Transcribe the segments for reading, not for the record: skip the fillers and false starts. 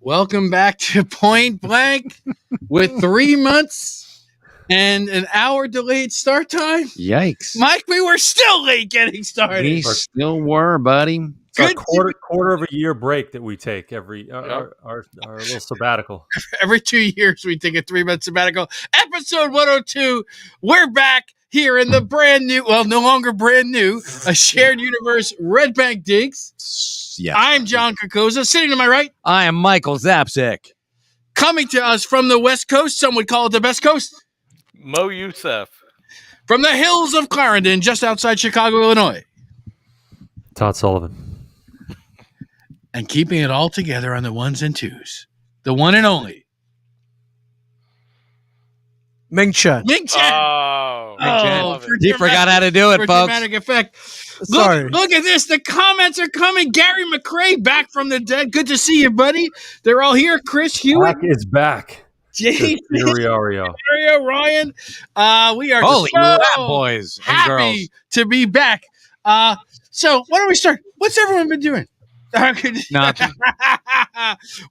Welcome back to Point Blank with 3 months and an hour delayed start time. Yikes. Mike, we were still late getting started. We still were, buddy. It's our quarter of a year break that we take every our little sabbatical. Every 2 years we take a 3-month sabbatical. Episode 102. We're back here in the brand new, well, no longer brand new, a shared universe Red Bank Digs. Yes. I'm John Cocozza. Sitting to my right, I am Michael Zapcic. coming to us from the West Coast, some would call it the best coast, Youssef. from the hills of Clarendon, just outside Chicago, Illinois. Todd Sullivan. And keeping it all together on the ones and twos. The one and only. Ming Chen. Ming Chen. Oh, He forgot how to do it, for folks. dramatic effect. Sorry. Look at this. The comments are coming. Gary McRae back from the dead. Good to see you, buddy. They're all here. Chris Hewitt. Black is back. Jason. Mario. Ryan. We are Holy so crap, boys and happy girls. to be back. So why don't we start? What's everyone been doing? Nothing.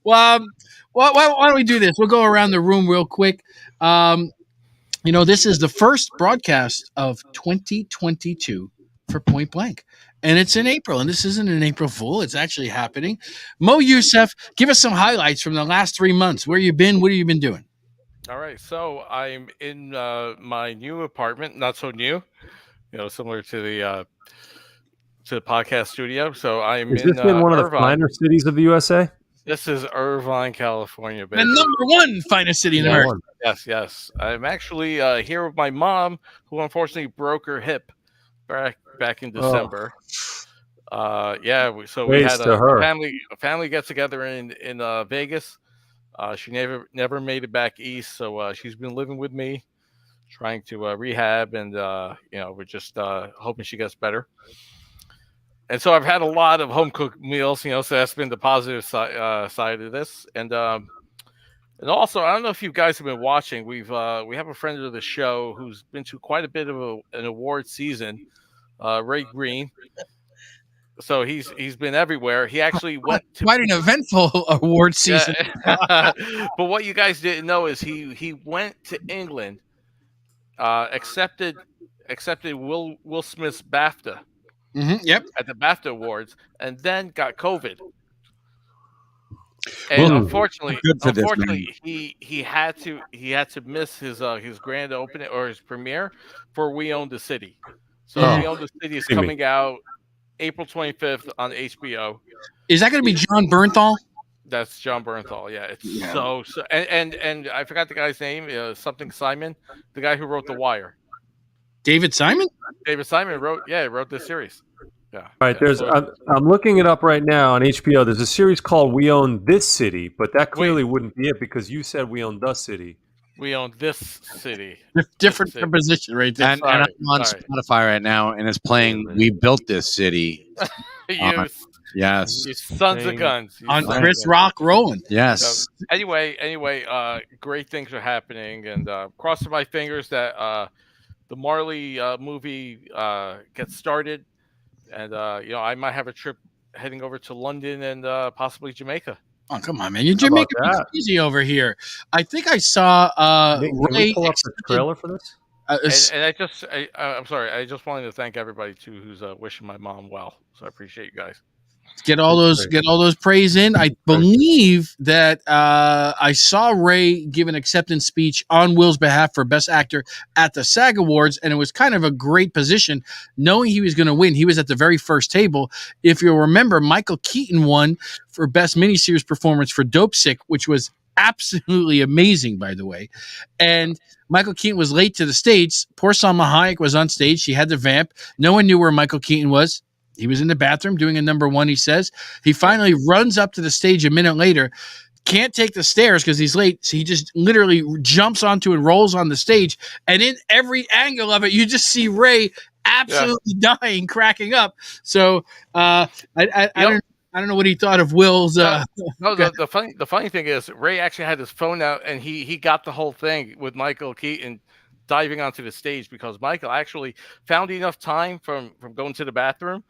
Well, why don't we do this? We'll go around the room real quick. This is the first broadcast of 2022 for Point Blank. And it's in April. And this isn't an April Fool. It's actually happening. Youssef, give us some highlights from the last 3 months. Where you been? What have you been doing? All right. So I'm in my new apartment, not so new, similar to the podcast studio. So I'm Has in this been one of the Irvine. finer cities of the USA? This is Irvine, California, The baby. number one finest city in America. Yes. I'm actually here with my mom, who unfortunately broke her hip back in December. So we Ways had to her. a family get together in Vegas. She never made it back east, so she's been living with me, trying to rehab, and we're just hoping she gets better. And so I've had a lot of home cooked meals, so that's been the positive side of this. And also, I don't know if you guys have been watching. We have a friend of the show who's been to quite a bit of an award season, Ray Green. So he's been everywhere. He actually went to Quite an eventful award season. Yeah. But what you guys didn't know is he went to England, accepted Will Smith's BAFTA. Mm-hmm, yep. At the BAFTA Awards, and then got COVID. And unfortunately, he had to miss his grand opening or his premiere for We Own the City. So We Own the City is coming out April 25th on HBO. Is that going to be John Bernthal? That's John Bernthal. Yeah, it's so and I forgot the guy's name. Something Simon, the guy who wrote The Wire. David Simon? David Simon wrote this series. Yeah. All right, I'm looking it up right now on HBO. There's a series called We Own This City, but that clearly wouldn't be it because you said We Own the City. We Own This City. Different preposition right there. And I'm on Spotify right now, and it's playing We Built This City. Yes. You sons of guns. On Chris Rock rolling. Yes. So, anyway, great things are happening, and crossing my fingers that the Marley movie gets started, and I might have a trip heading over to London and possibly Jamaica. Oh, come on, man! You're Jamaica easy over here. I think I saw Can Ray. we pull up the trailer for this? And I'm sorry. I just wanted to thank everybody too who's wishing my mom well. So I appreciate you guys. Get all those praise in. I believe that I saw Ray give an acceptance speech on Will's behalf for Best Actor at the SAG Awards, and it was kind of a great position, knowing he was going to win. He was at the very first table. If you'll remember, Michael Keaton won for Best Miniseries Performance for Dope Sick, which was absolutely amazing, by the way. And Michael Keaton was late to the stage. Poor Salma Hayek was on stage. She had the vamp. No one knew where Michael Keaton was. He was in the bathroom doing a number one, he says. He finally runs up to the stage a minute later, can't take the stairs because he's late. So he just literally jumps onto and rolls on the stage. And in every angle of it, you just see Ray absolutely dying, cracking up. So I don't I don't know what he thought of Will's. No, the funny thing is Ray actually had his phone out and he got the whole thing with Michael Keaton diving onto the stage because Michael actually found enough time from going to the bathroom.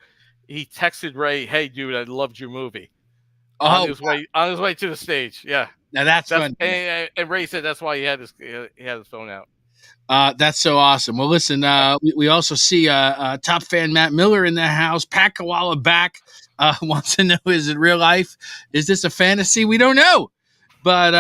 He texted Ray, "Hey, dude, I loved your movie." On his way to the stage. Yeah, now that's fun. And Ray said that's why he had his phone out. That's so awesome. Well, listen, we also see top fan Matt Miller in the house. Pat Koala back. Wants to know: is it real life? Is this a fantasy? We don't know, but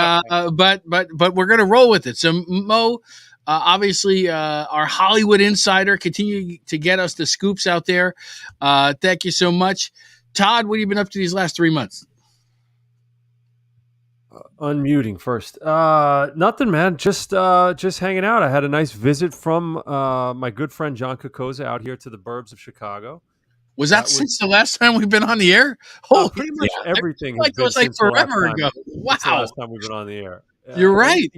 we're gonna roll with it. So Mo, obviously, our Hollywood insider, continue to get us the scoops out there. Thank you so much, Todd. What have you been up to these last 3 months? Unmuting first. Nothing, man. Just hanging out. I had a nice visit from my good friend John Cocozza out here to the burbs of Chicago. Was that since the last time we've been on the air? Pretty much everything. It was like forever ago. Wow. Since the last time we've been on the air. You're right.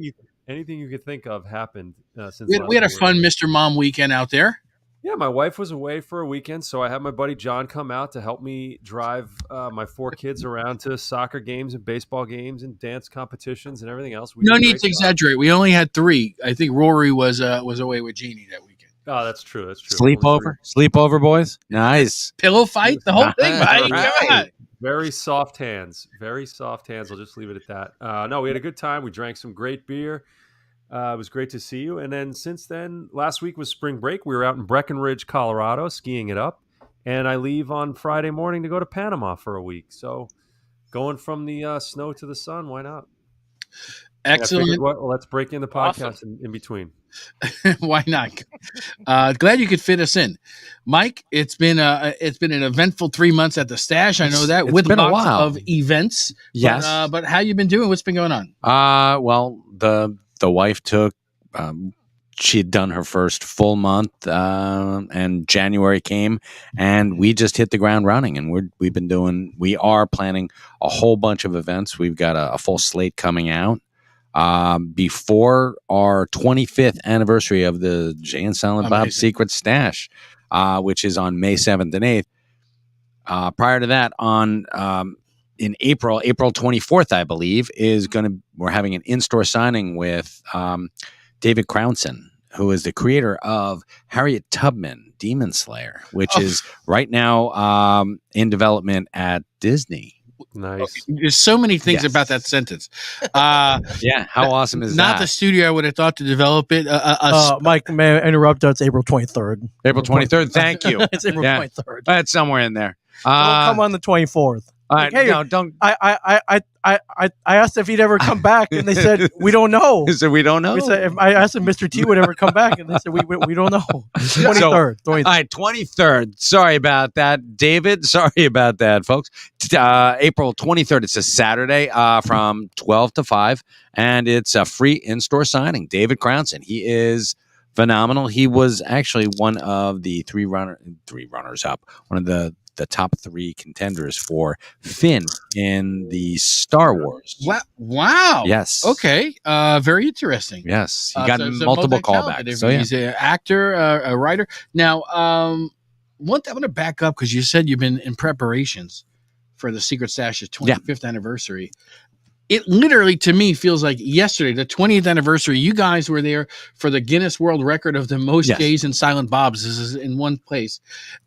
Anything you could think of happened since. We had a fun Mr. Mom weekend out there. Yeah, my wife was away for a weekend, so I had my buddy John come out to help me drive my 4 kids around to soccer games and baseball games and dance competitions and everything else. No need to exaggerate. We only had 3. I think Rory was away with Jeannie that weekend. Oh, that's true. That's true. Sleepover, boys. Nice. Pillow fight, the whole thing. Right. Very soft hands. Very soft hands. I'll just leave it at that. No, we had a good time. We drank some great beer. It was great to see you. And then since then, last week was spring break. We were out in Breckenridge, Colorado, skiing it up. And I leave on Friday morning to go to Panama for a week. So going from the snow to the sun, why not? Excellent. Well, let's break in the podcast in between. Why not? Glad you could fit us in, Mike. It's been an eventful 3 months at the stash. I know that with lots of events. Yes, but how you been doing? What's been going on? Well, the wife took. She had done her first full month, and January came, and we just hit the ground running. And we are planning a whole bunch of events. We've got a full slate coming out. Before our 25th anniversary of the Jay and Silent Bob Secret Stash, which is on May 7th and 8th. Prior to that, in April 24th, I believe, we're having an in-store signing with David Crownson, who is the creator of Harriet Tubman, Demon Slayer, which is right now in development at Disney. Nice. There's so many things about that sentence. Yeah, how awesome is that? Not the studio I would have thought to develop it. Mike, may I interrupt? It's April 23rd. April 23rd. Thank you. It's April 23rd. That's somewhere in there. Don't come on the 24th. Like, hey, no, don't. I asked if he'd ever come back, and they said we don't know. They said we don't know. I asked if Mr. T would ever come back, and they said we don't know. 23rd. All right, 23rd. Sorry about that, David. Sorry about that, folks. April 23rd. It's a Saturday from 12 to 5, and it's a free in-store signing. David Crownson. He is phenomenal. He was actually one of the three runners up. One of the top 3 contenders for Finn in the Star Wars. Wow. Yes. Okay. Very interesting. Yes. He got multiple callbacks. So, he's an actor, a writer. Now, I'm going to back up because you said you've been in preparations for the Secret Stash's 25th anniversary. It literally, to me, feels like yesterday, the 20th anniversary. You guys were there for the Guinness World Record of the most Jays and Silent Bobs. This is in one place,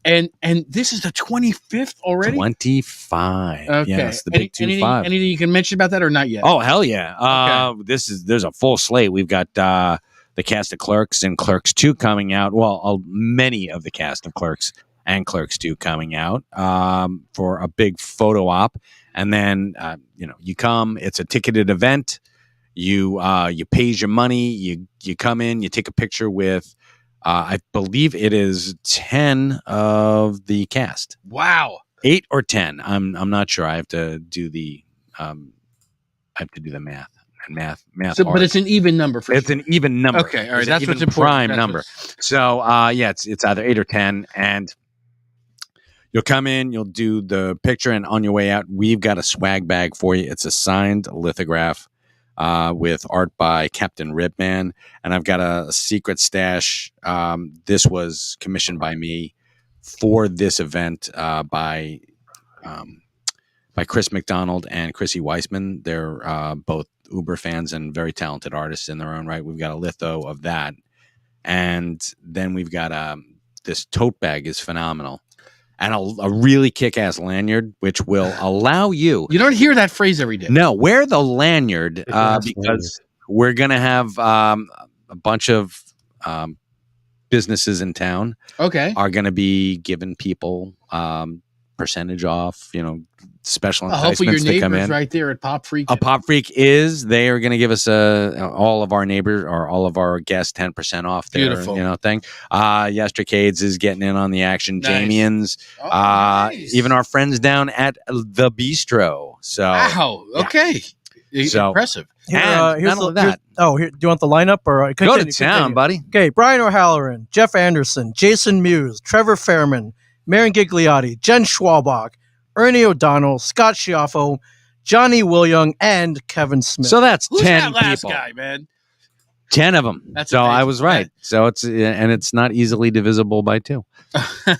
and this is the 25th already. 25. Okay. Yes, the big 25. Anything you can mention about that, or not yet? Oh, hell yeah! There's a full slate. We've got the cast of Clerks and Clerks 2 coming out. Well, many of the cast of Clerks and Clerks 2 coming out for a big photo op. And then, you come, it's a ticketed event. You pays your money. You come in, you take a picture with, I believe it is 10 of the cast. Wow. 8 or 10. I'm not sure. I have to do the math. So, but it's an even number. It's an even number. Okay. All right. That's what's important. Prime number. So, it's either 8 or 10. And you'll come in, you'll do the picture, and on your way out, we've got a swag bag for you. It's a signed lithograph with art by Captain Ribman, and I've got a Secret Stash. This was commissioned by me for this event by by Chris McDonald and Chrissy Weissman. They're both Uber fans and very talented artists in their own right. We've got a litho of that. And then we've got this tote bag is phenomenal. And a really kick-ass lanyard, which will allow you. You don't hear that phrase every day. No, wear the lanyard because we're going to have a bunch of businesses in town. Okay. Are going to be giving people percentage off, special Hopefully your enticements to come neighbors in. right there at Pop Freak. A Pop Freak they are going to give us all of our neighbors or all of our guests 10% off their Beautiful. thing. Yestercades is getting in on the action. Nice. Jamians, Nice. even our friends down at the Bistro. So wow. Okay. So, impressive. And not only that. Here, do you want the lineup or Go to town, buddy. Okay, Brian O'Halloran, Jeff Anderson, Jason Mewes, Trevor Fairman, Marion Gigliotti, Jen Schwalbach, Ernie O'Donnell, Scott Schiaffo, Johnny Wilyoung, and Kevin Smith. So that's Who's 10 that last people. guy, man? 10 of them. That's so amazing. I was right. So it's not easily divisible by 2.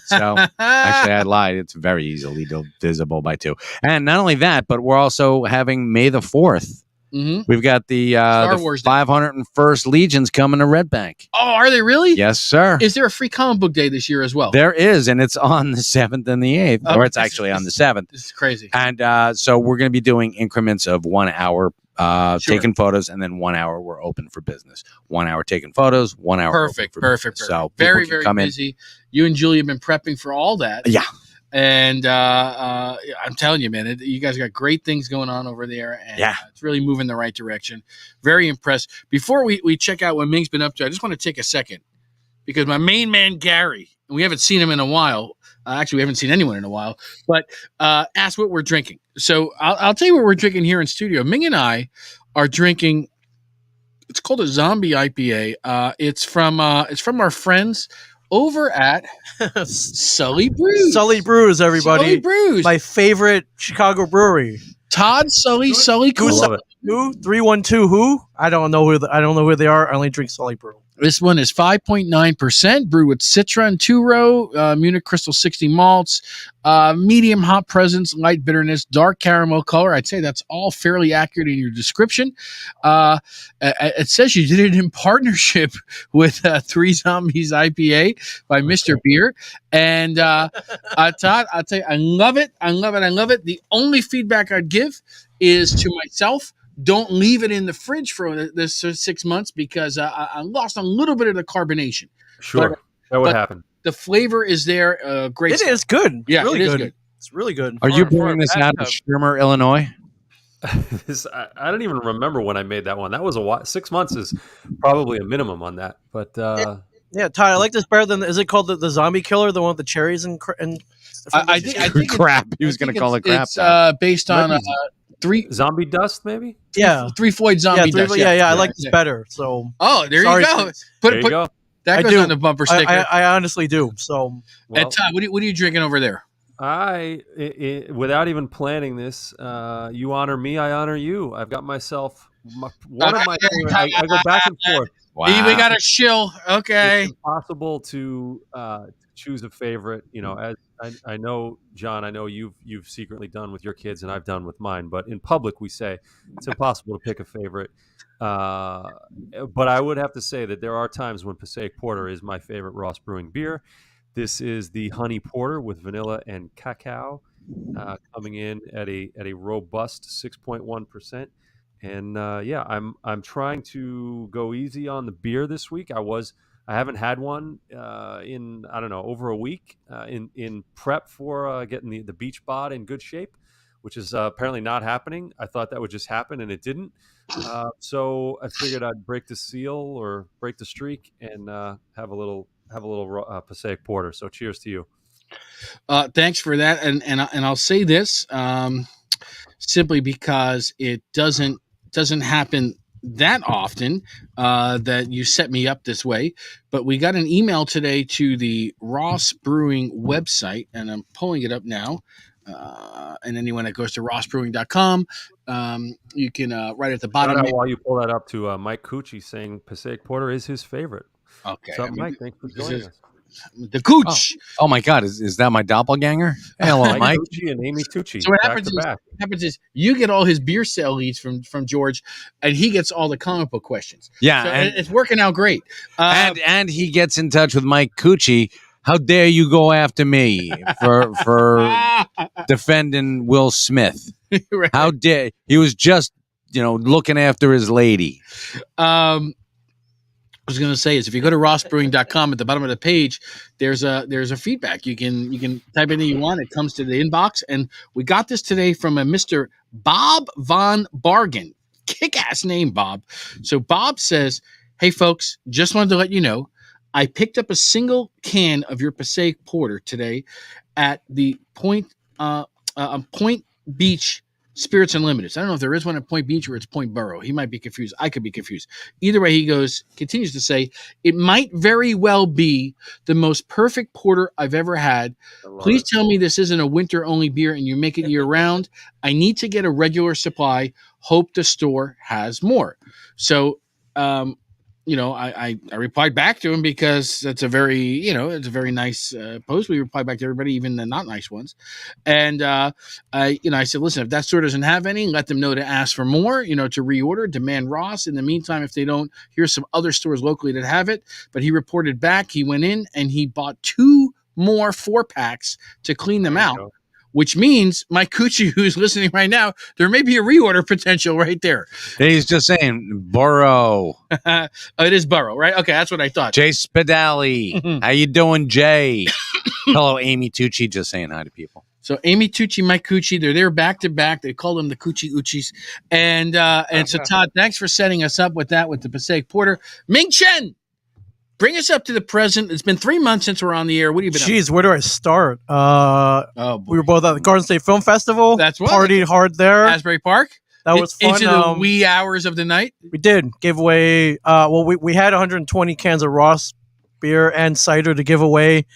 So actually, I lied. It's very easily divisible by 2. And not only that, but we're also having May the 4th. Mm-hmm. We've got the Wars 501st Legions coming to Red Bank. Oh, are they really? Yes, sir. Is there a free comic book day this year as well? There is, and it's on the 7th and the 8th, or it's actually on the 7th. This is crazy. And so we're going to be doing increments of 1 hour Sure. taking photos, and then 1 hour we're open for business. 1 hour taking photos, 1 hour Perfect. open for Perfect. business. So very, people can very come busy. You and Julie have been prepping for all that. Yeah. And I'm telling you, man, you guys got great things going on over there. And it's really moving the right direction. Very impressed. Before we check out what Ming's been up to, I just want to take a second because my main man, Gary, and we haven't seen him in a while. Actually, we haven't seen anyone in a while, but asked what we're drinking. So I'll tell you what we're drinking here in studio. Ming and I are drinking. It's called a Zombie IPA. It's from our friends over at Sully Brews. Sully Brews, everybody. Sully Brews. My favorite Chicago brewery. Todd, Sully Who's Cool. who? 312 who? I don't know who they are. I only drink Sully Brew. This one is 5.9%, brewed with Citra and two-row, Munich Crystal 60 malts, medium hop presence, light bitterness, dark caramel color. I'd say that's all fairly accurate in your description. It says you did it in partnership with Three Zombies IPA by Mr. Beer. And Todd, I'll tell you, I love it. I love it. I love it. The only feedback I'd give is to myself. Don't leave it in the fridge for this 6 months because I lost a little bit of the carbonation. Sure. That would happen. The flavor is there. Great. It is good. Yeah, really it is good. good. It's really good. Are you For a pouring this out of bathtub. Shermer, Illinois? I don't even remember when I made that one. That was a while. 6 months is probably a minimum on that. But Yeah, Todd, I like this better than. Is it called the Zombie Killer? The one with the cherries and I think Crap. He was going to call it crap. It's based on three Zombie Dust, maybe? Floyd Zombie. Dust, I like this better. So there Sorry, you go. Chris. There you go. That I goes do. on the bumper sticker. I honestly do. So Well, And Todd, what are you drinking over there? Without even planning this, you honor me, I honor you. I've got myself one of my favorite. I go back and forth. Wow. We got a shill. Okay. It's impossible to choose a favorite. As I know, John, I know you've secretly done with your kids, and I've done with mine. But in public, we say it's impossible to pick a favorite. But I would have to say that there are times when Passaic Porter is my favorite Ross Brewing beer. This is the Honey Porter with vanilla and cacao, coming in at a robust 6.1%. And I'm trying to go easy on the beer this week. I haven't had one in over a week in prep for getting the beach bod in good shape, which is apparently not happening. I thought that would just happen, and it didn't. So I figured I'd break the seal or break the streak and have a little Passaic Porter. So cheers to you. Thanks for that, and I'll say this simply because it doesn't happen that often that you set me up this way. But we got an email today to the Ross Brewing website, and I'm pulling it up now. And anyone that goes to rossbrewing.com, you can right at the bottom. Shout out while you pull that up to Mike Cucci saying Passaic Porter is his favorite. Okay, What's up, Mike? Thanks for joining us. The Cooch. Oh my God, is that my doppelganger? Hello, Mike. Tucci and Amy Tucci. So what back happens to is, back. you get all his beer sale leads from George, and he gets all the comic book questions. Yeah, So and it's working out great. and he gets in touch with Mike Cucci. How dare you go after me for defending Will Smith? Right. How dare he was just looking after his lady. I was going to say is if you go to rossbrewing.com at the bottom of the page, there's a feedback. You can type anything you want. It comes to the inbox, and we got this today from a Mr. Bob Von Bargen. Kick-ass name, Bob. So Bob says, "Hey folks, just wanted to let you know I picked up a single can of your Passaic Porter today at the Point Beach Spirits Unlimited. I don't know if there is one at Point Beach or it's Point Borough. He might be confused. I could be confused. Either way, he continues to say, it might very well be the most perfect porter I've ever had. Please tell me this isn't a winter-only beer and you make it year-round. I need to get a regular supply. Hope the store has more." So, I replied back to him because that's a very, it's a very nice post. We reply back to everybody, even the not nice ones. And, I said, listen, if that store doesn't have any, let them know to ask for more, to reorder, demand Ross. In the meantime, if they don't, here's some other stores locally that have it. But he reported back, he went in and he bought 2 more 4-packs to clean them out. Which means Mike Cucci, who's listening right now, there may be a reorder potential right there. He's just saying Burrow. It is Burrow, right? Okay, that's what I thought. Jay Spadali. How you doing, Jay? Hello, Amy Tucci. Just saying hi to people. So Amy Tucci, Mike Cucci, they're there back to back. They call them the Cucci Uchis. And so Todd, thanks for setting us up with that with the Passaic Porter. Ming Chen, bring us up to the present. It's been 3 months since we're on the air. What have you been up to? Jeez, where do I start? Boy. We were both at the Garden State Film Festival. That's right. Partied hard there. Asbury Park. That was fun. Into the wee hours of the night. We did give away. We had 120 cans of Ross beer and cider to give away.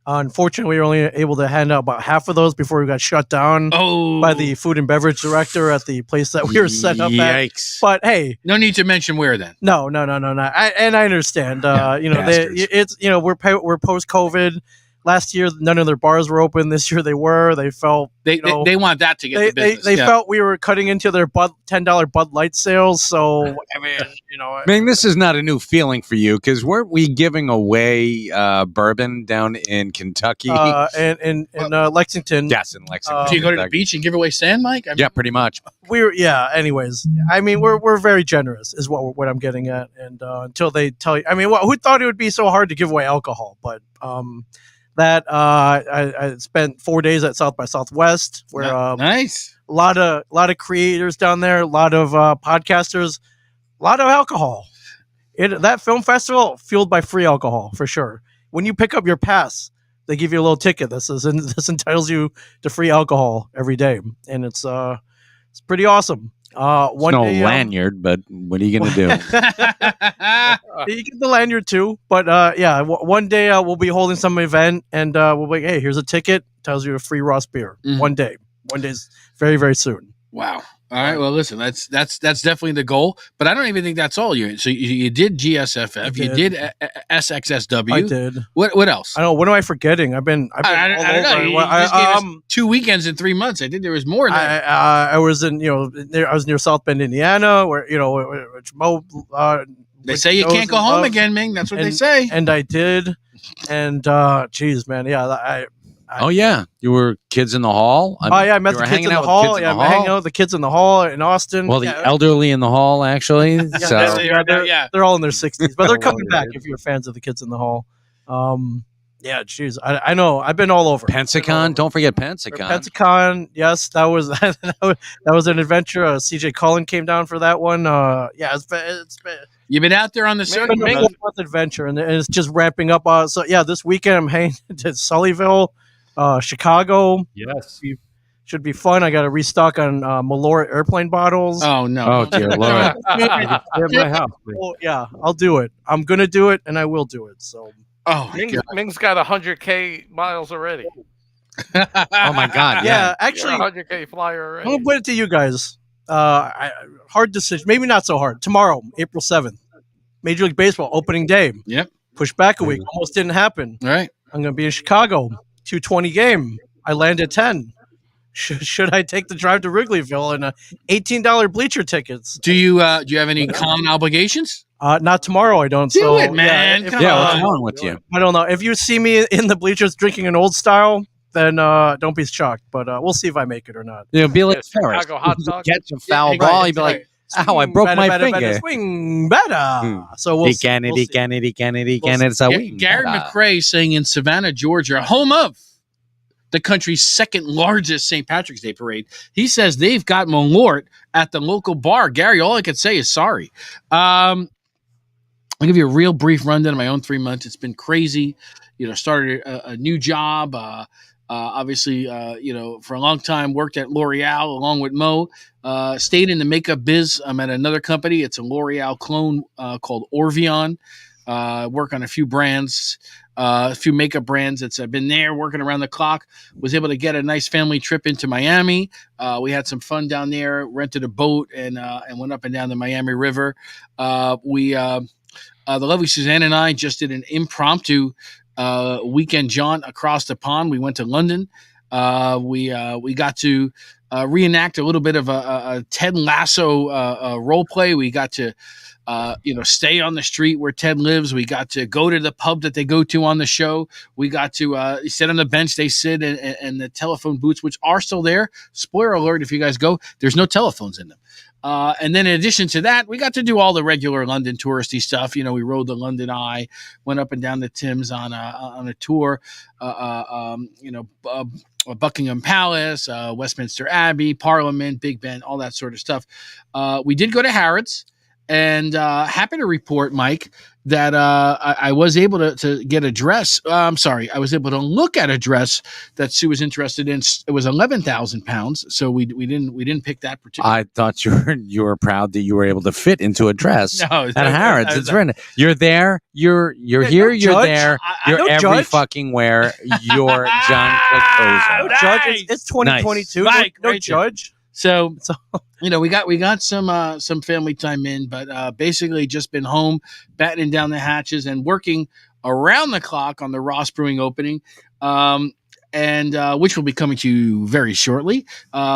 Unfortunately, we were only able to hand out about half of those before we got shut down by the food and beverage director at the place that we were set up at. But hey, no need to mention where then. No. I understand. We're post COVID. Last year, none of their bars were open. This year, they were. They felt they want that to get the business. They felt we were cutting into their $10 Bud Light sales. So I mean, this is not a new feeling for you because weren't we giving away bourbon down in Kentucky? In Lexington. Yes, in Lexington. Do you go to the beach and give away sand, Mike? Yeah, pretty much. Anyways, I mean, we're very generous, is what I'm getting at. And until they tell you, I mean, who thought it would be so hard to give away alcohol? But I spent 4 days at South by Southwest, where nice, a lot of creators down there, a lot of podcasters, a lot of alcohol. That film festival fueled by free alcohol for sure. When you pick up your pass, they give you a little ticket that says this entitles you to free alcohol every day, and it's pretty awesome. Lanyard, but what are you gonna do? You get the lanyard too, but one day we'll be holding some event, and we'll be like, hey, here's a ticket, tells you a free Ross beer. Mm-hmm. One day's very, very soon. Wow. All right. Well, listen, that's definitely the goal, but I don't even think that's all you. So you did GSFF, you did SXSW. I did. What else? I don't know. What am I forgetting? I've been I don't know. You just gave us 2 weekends in 3 months. I think there was more. I was in I was near South Bend, Indiana, where which Mo. They say you can't go home again, Ming. That's what they say. And I did. And geez, man, yeah, you were kids in the hall. I met the kids in the hall. I'm hanging out with the kids in the hall in Austin. Well, the elderly in the hall, actually. They're all in their 60s, but they're coming back if you're fans of the kids in the hall. Yeah, geez, I know. I've been all over. Pensacon, don't forget Pensacon. Pensacon, yes, that was that was an adventure. CJ Cullen came down for that one. It's been. You've been out there on the circuit. It's an adventure, and it's just ramping up. So yeah, this weekend I'm heading to Sullivan, Chicago. Yes. Should be fun. I got to restock on Malort airplane bottles. Oh no! Oh dear Lord! My house. Yeah, I'll do it. I'm gonna do it, and I will do it. So. Oh, Ming's got 100K miles already. Oh my God! Yeah, actually, 100K flyer already. I'm gonna put it to you guys. Hard decision, maybe not so hard. Tomorrow, April 7th, Major League Baseball opening day. Yep. Push back a week. Almost didn't happen. All right. I'm going to be in Chicago. 2:20 game. I land at 10. Should I take the drive to Wrigleyville and $18 bleacher tickets? Do you have any con obligations? Not tomorrow. I don't. Do so, it, man. if- Come Yeah, on. what's wrong with you? I don't know. If you see me in the bleachers drinking an old style, then don't be shocked. But we'll see if I make it or not. You'll be like Yeah, Ferris. Chicago hot dog. Catch a foul Yeah, ball. right, You'd be like, right. ow, I broke my better, finger. swing better. So we'll see. Kennedy, We'll see. Kennedy, Kennedy, We'll Kennedy. It's a Gary wing. McRae saying in Savannah, Georgia, home of the country's second largest St. Patrick's Day parade. He says they've got Malort at the local bar. Gary, all I could say is sorry. I'll give you a real brief rundown of my own 3 months. It's been crazy. Started a new job. Obviously, for a long time, worked at L'Oreal along with Mo. Stayed in the makeup biz. I'm at another company. It's a L'Oreal clone called Orvion. Work on a few brands, a few makeup brands. I've been there working around the clock. Was able to get a nice family trip into Miami. We had some fun down there. Rented a boat and went up and down the Miami River. The lovely Suzanne and I just did an impromptu weekend jaunt across the pond. We went to London. We got to reenact a little bit of a Ted Lasso role play. We got to stay on the street where Ted lives. We got to go to the pub that they go to on the show. We got to sit on the bench they sit and the telephone booths, which are still there. Spoiler alert, if you guys go, there's no telephones in them. And then in addition to that, we got to do all the regular London touristy stuff. We rode the London Eye, went up and down the Thames on a tour, Buckingham Palace, Westminster Abbey, Parliament, Big Ben, all that sort of stuff. We did go to Harrods. And happy to report, Mike, that I was able to get a dress. I'm sorry, I was able to look at a dress that Sue was interested in. It was 11,000 pounds, so we didn't pick that particular. I thought you were proud that you were able to fit into a dress No, at Harrods. It's written. You're there. You're here. You're judge. there. I You're don't every judge. fucking where. You're John Cocozza. Nice. Judge, it's 2022. Nice. No Right. judge. So we got some family time in, but basically just been home, battening down the hatches and working around the clock on the Ross Brewing opening, and which will be coming to you very shortly.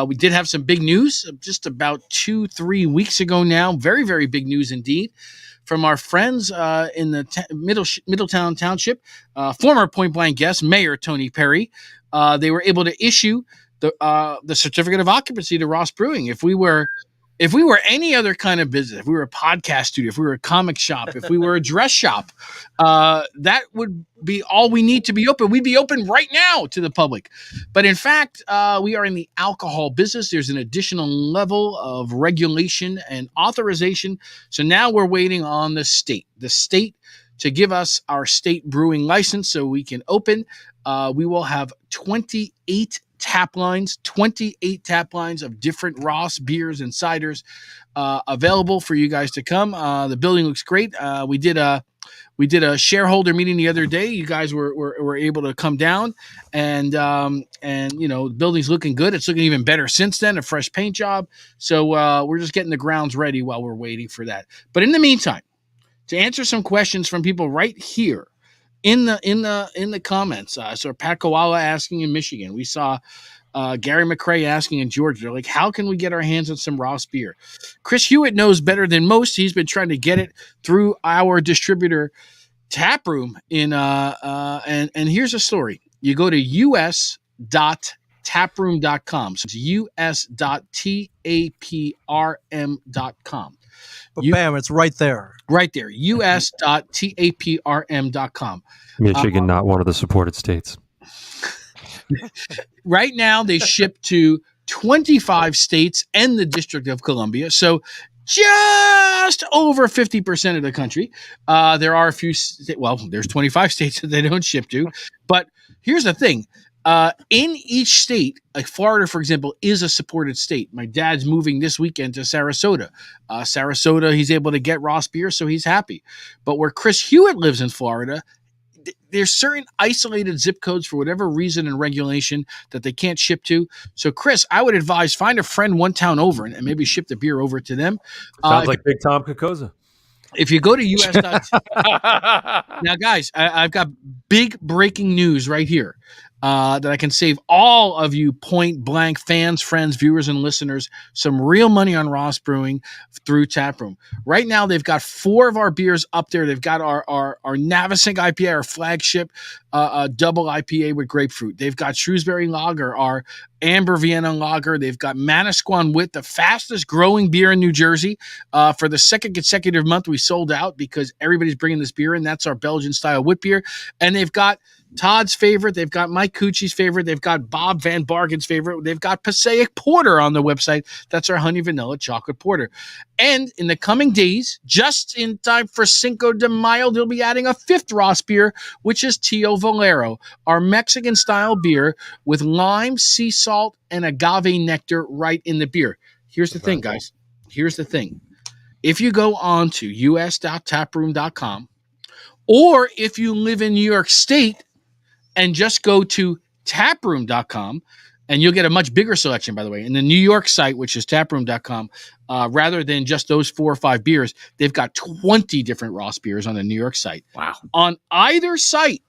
We did have some big news just about 2-3 weeks ago now. Very, very big news indeed. From our friends in the Middletown Township, former Point Blank guest, Mayor Tony Perry. They were able to issue the certificate of occupancy to Ross Brewing. If we were any other kind of business, if we were a podcast studio, if we were a comic shop, if we were a dress shop, that would be all we need to be open. We'd be open right now to the public. But in fact, we are in the alcohol business. There's an additional level of regulation and authorization. So now we're waiting on the state to give us our state brewing license so we can open. We will have 28 tap lines of different Ross beers and ciders available for you guys to come. The building looks great. We did a shareholder meeting the other day. You guys were able to come down, and the building's looking good. It's looking even better since then. A fresh paint job. So we're just getting the grounds ready while we're waiting for that. But in the meantime, to answer some questions from people right here in the comments. So Pat Koala asking in Michigan. We saw Gary McRae asking in Georgia. They're like, how can we get our hands on some Ross beer? Chris Hewitt knows better than most. He's been trying to get it through our distributor Taproom in and here's a story. You go to us.taproom.com. So it's us.taprm.com. Bam, it's right there. Right there, us.taprm.com. Michigan, not one of the supported states. Right now, they ship to 25 states and the District of Columbia. So just over 50% of the country. There are a few, there's 25 states that they don't ship to. But here's the thing. In each state, like Florida, for example, is a supported state. My dad's moving this weekend to Sarasota. Sarasota, he's able to get Ross beer, so he's happy. But where Chris Hewitt lives in Florida, there's certain isolated zip codes for whatever reason and regulation that they can't ship to. So, Chris, I would advise find a friend one town over and maybe ship the beer over to them. Sounds like Big Tom Cocozza. If you go to US. Now, guys, I've got big breaking news right here that I can save all of you point blank fans, friends, viewers, and listeners some real money on Ross Brewing through Taproom. Right now, they've got 4 of our beers up there. They've got our Navasink IPA, our flagship double IPA with grapefruit. They've got Shrewsbury Lager, our Amber Vienna Lager. They've got Manasquan Wit, the fastest growing beer in New Jersey. For the second consecutive month, we sold out because everybody's bringing this beer in. That's our Belgian style wit beer. And they've got Todd's favorite. They've got Mike Cucci's favorite. They've got Bob Van Bargen's favorite. They've got Passaic Porter on the website. That's our honey vanilla chocolate porter. And in the coming days, just in time for Cinco de Mayo, they'll be adding a 5th Ross beer, which is Tio Valero, our Mexican-style beer with lime, sea salt, and agave nectar right in the beer. Here's the thing, guys. Here's the thing. If you go on to us.taproom.com, or if you live in New York State and just go to taproom.com, and you'll get a much bigger selection, by the way. In the New York site, which is taproom.com, rather than just those 4 or 5 beers, they've got 20 different Ross beers on the New York site. Wow. On either site,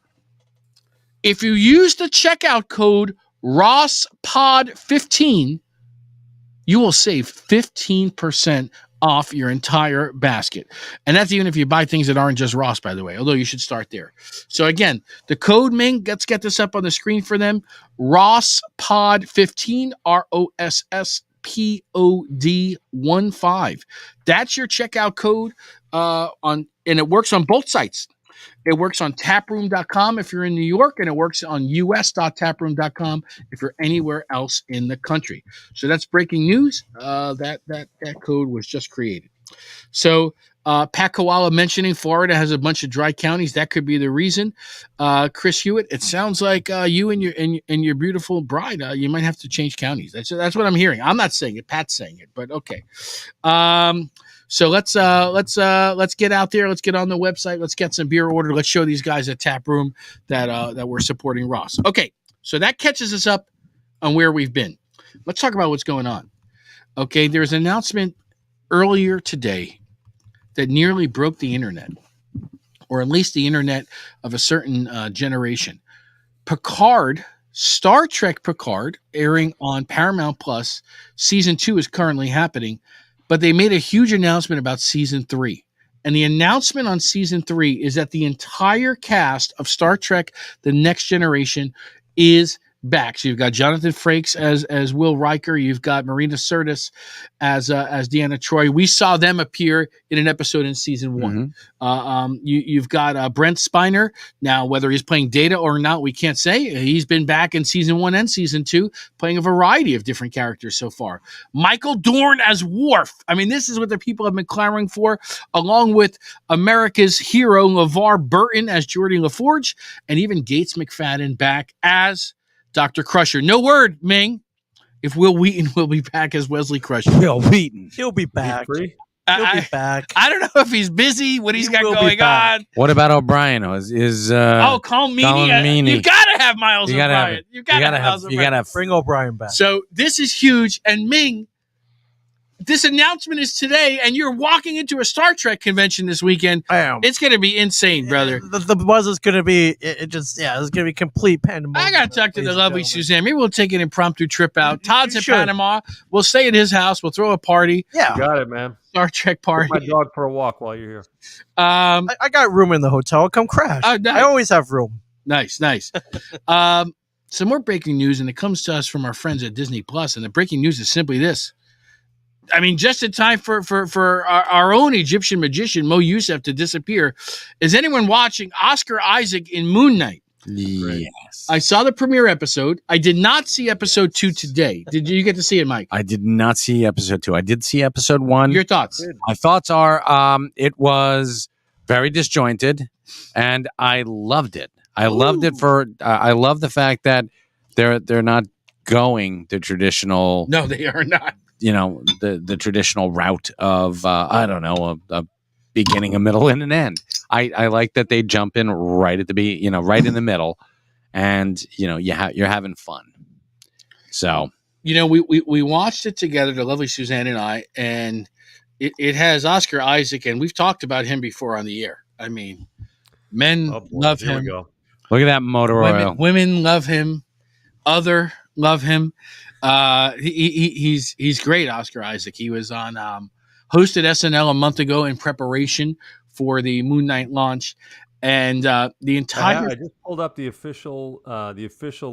if you use the checkout code ROSSPOD15, you will save 15% off your entire basket. And that's even if you buy things that aren't just Ross, by the way, although you should start there. So again, the code Ming, let's get this up on the screen for them. ROSSPOD15, ROSSPOD15. That's your checkout code and it works on both sites. It works on taproom.com if you're in New York, and it works on us.taproom.com if you're anywhere else in the country. So that's breaking news. That code was just created. So Pat Koala mentioning Florida has a bunch of dry counties. That could be the reason. Chris Hewitt, it sounds like you and your beautiful bride, you might have to change counties. That's what I'm hearing. I'm not saying it. Pat's saying it, but okay. So let's get out there. Let's get on the website. Let's get some beer ordered. Let's show these guys at Taproom that we're supporting Ross. Okay, so that catches us up on where we've been. Let's talk about what's going on. Okay, there's an announcement earlier today that nearly broke the internet, or at least the internet of a certain generation. Picard, Star Trek Picard, airing on Paramount Plus, season 2 is currently happening. But they made a huge announcement about season 3. And the announcement on season 3 is that the entire cast of Star Trek The Next Generation is back. So you've got Jonathan Frakes as Will Riker. You've got Marina Sirtis as Deanna Troi. We saw them appear in an episode in season 1. Mm-hmm. You've got Brent Spiner. Now, whether he's playing Data or not, we can't say. He's been back in season 1 and season 2, playing a variety of different characters so far. Michael Dorn as Worf. I mean, this is what the people have been clamoring for, along with America's hero LeVar Burton as Geordi LaForge, and even Gates McFadden back as Dr. Crusher. No word, Ming, if Will Wheaton will be back as Wesley Crusher. Will Wheaton. He'll be back. He'll be back. I don't know if he's busy, what he's got going on. What about O'Brien? Colm Meaney. You got to have Miles O'Brien. You got to bring O'Brien back. So this is huge. And Ming, this announcement is today, and you're walking into a Star Trek convention this weekend. I am. It's going to be insane, brother. The buzz is going to be, it's going to be complete pandemonium. I got to talk to the lovely Suzanne. Maybe we'll take an impromptu trip out. Todd's in Panama. We'll stay at his house. We'll throw a party. Yeah. You got it, man. Star Trek party. Take my dog for a walk while you're here. I got room in the hotel. Come crash. Nice. I always have room. Nice. Some more breaking news, and it comes to us from our friends at Disney Plus. And the breaking news is simply this. I mean, just in time for our own Egyptian magician, Mo Youssef, to disappear. Is anyone watching Oscar Isaac in Moon Knight? Yes. I saw the premiere episode. I did not see episode 2 today. Did you get to see it, Mike? I did not see episode 2. I did see episode 1. Your thoughts? My thoughts are it was very disjointed, and I loved it. I loved it I love the fact that they're not going the traditional. No, they are not. The traditional route of I don't know, a beginning, a middle, and an end. I like that they jump in right at the right in the middle, and you're having fun. So we watched it together, the lovely Suzanne and I, and it has Oscar Isaac, and we've talked about him before on the air. I mean, men Oh, boy. love Here him. we go. Look at that motor oil. Women love him. Other love him. He's great, Oscar Isaac. He was on hosted SNL a month ago in preparation for the Moon Knight launch, and the entire. I just pulled up the official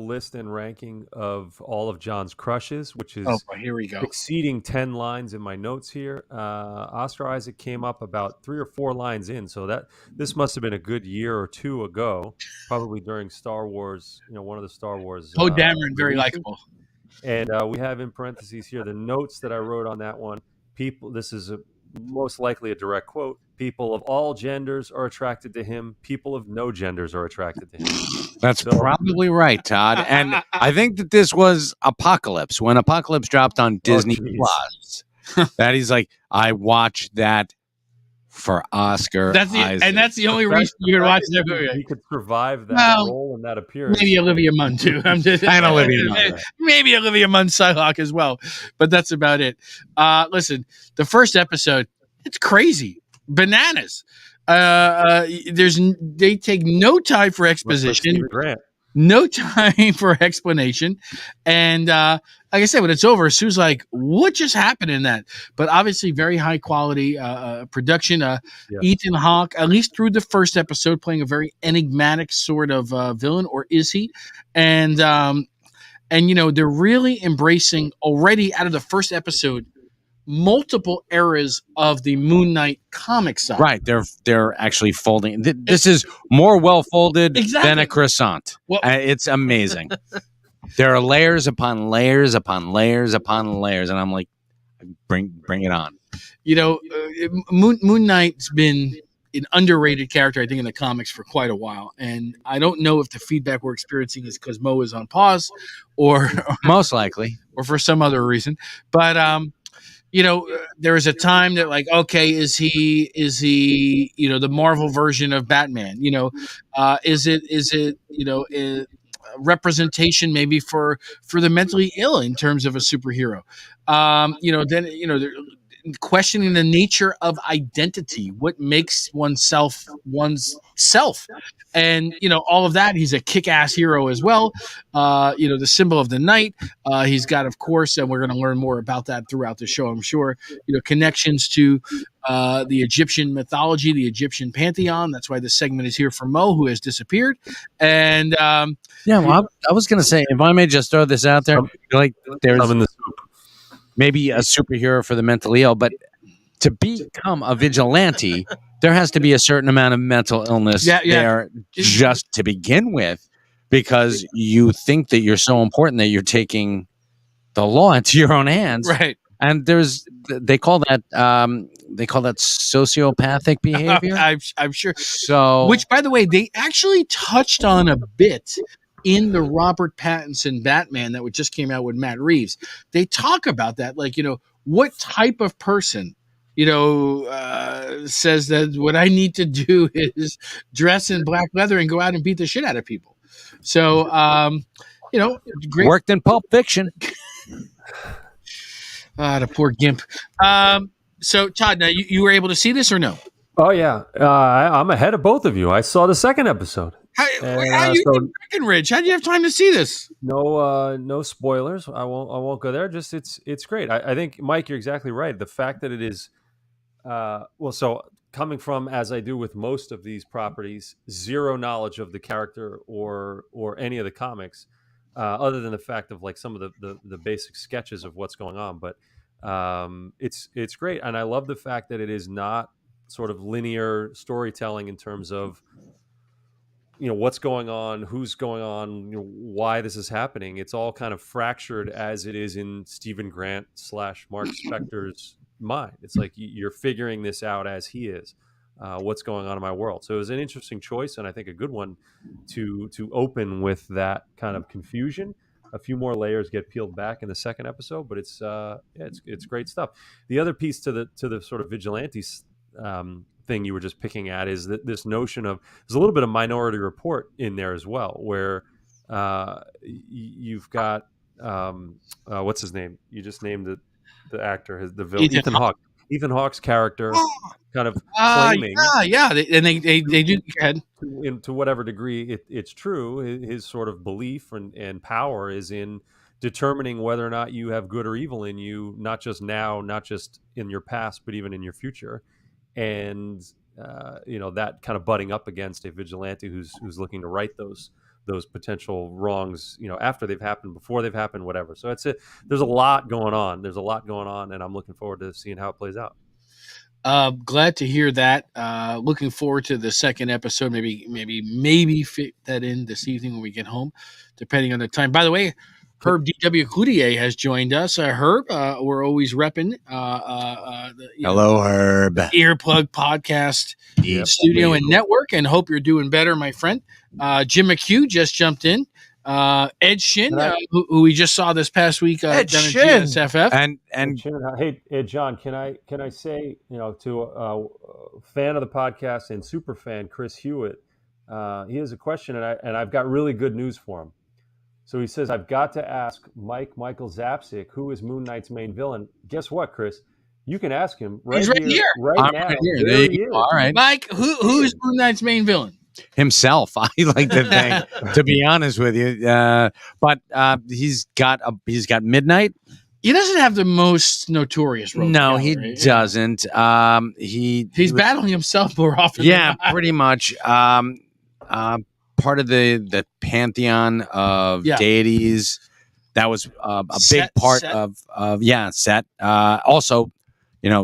list and ranking of all of John's crushes, which is Here we go. exceeding 10 lines in my notes here. Oscar Isaac came up about 3 or 4 lines in, so that this must have been a good year or two ago, probably during Star Wars. One of the Star Wars. Poe Dameron, very releases. likable. And we have in parentheses here the notes that I wrote on that one. People, this is most likely a direct quote. People of all genders are attracted to him. People of no genders are attracted to him. That's probably right, Todd. And I think that this was Apocalypse, when Apocalypse dropped on Disney Plus. That he's like, I watched that for Oscar. And that's the only reason you could watch that movie. He could survive that role and that appearance. Maybe Olivia Munn too. Maybe Olivia Munn Psylocke as well, but that's about it. Listen, the first episode, it's crazy, bananas. They take no time for exposition, no time for explanation, and like I said, when it's over, Sue's like, "What just happened in that?" But obviously, very high quality production. Ethan Hawke, at least through the first episode, playing a very enigmatic sort of villain, or is he? And they're really embracing already out of the first episode multiple eras of the Moon Knight comic side. Right, they're actually folding. This is more well folded than a croissant. Well, it's amazing. There are layers upon layers upon layers upon layers, and I'm like, bring it on. Moon Knight's been an underrated character, I think, in the comics for quite a while, and I don't know if the feedback we're experiencing is because Mo is on pause, or most likely, or for some other reason, but there was a time that okay, is he the Marvel version of Batman? Is it a representation maybe for the mentally ill in terms of a superhero? They're questioning the nature of identity, what makes oneself, and all of that. He's a kick-ass hero as well. The symbol of the night. He's got, of course, and we're going to learn more about that throughout the show, I'm sure, connections to the Egyptian mythology, the Egyptian pantheon. That's why this segment is here for Mo, who has disappeared. And I was going to say, if I may just throw this out there, there's maybe a superhero for the mentally ill, but to become a vigilante, there has to be a certain amount of mental illness there just to begin with, because you think that you're so important that you're taking the law into your own hands. Right. And they call that sociopathic behavior. I'm sure. So, which, by the way, they actually touched on a bit in the Robert Pattinson Batman that just came out with Matt Reeves. They talk about that, what type of person, says that what I need to do is dress in black leather and go out and beat the shit out of people. So, great. Worked in Pulp Fiction. The poor gimp. So, Todd, now you were able to see this or no? Oh, yeah. I'm ahead of both of you. I saw the second episode. How you in Breckenridge? How do you have time to see this? No spoilers. I won't go there. Just it's great. I think, Mike, you're exactly right. The fact that it is so coming from, as I do with most of these properties, zero knowledge of the character or any of the comics, other than the fact of some of the basic sketches of what's going on. But it's great, and I love the fact that it is not sort of linear storytelling in terms of what's going on, who's going on, why this is happening. It's all kind of fractured as it is in Stephen Grant / Mark Spector's mind. It's like you're figuring this out as he is. What's going on in my world? So it was an interesting choice, and I think a good one to open with that kind of confusion. A few more layers get peeled back in the second episode, but it's great stuff. The other piece to the sort of vigilantes thing you were just picking at is that this notion of, there's a little bit of Minority Report in there as well, where you've got what's his name? You just named the actor, the villain, Ethan Hawke. Ethan Hawke's character kind of claiming, they do. Go ahead. to whatever degree it's true, his sort of belief and power is in determining whether or not you have good or evil in you, not just now, not just in your past, but even in your future. And that kind of butting up against a vigilante who's looking to right those potential wrongs, after they've happened, before they've happened, whatever. So there's a lot going on. And I'm looking forward to seeing how it plays out. Glad to hear that. Looking forward to the second episode. Maybe fit that in this evening when we get home, depending on the time. By the way, Herb D.W. Cloutier has joined us. Herb, we're always repping. Hello, Herb. Earplug Podcast Studio and Network, and hope you're doing better, my friend. Jim McHugh just jumped in. Ed Shin, who we just saw this past week down at GSFF. And hey, John, can I say, to a fan of the podcast and super fan, Chris Hewitt, he has a question, and I've got really good news for him. So he says, I've got to ask Michael Zapcic, who is Moon Knight's main villain. Guess what, Chris? You can ask him He's right here. Right now. Right here. There he is. All right. Mike, who is Moon Knight's main villain? Himself, I like to think, to be honest with you. But he's got Midnight. He doesn't have the most notorious role. No, he doesn't. He's battling himself more often. Yeah, pretty much. Part of the pantheon of deities. That was a big part of Set. Also,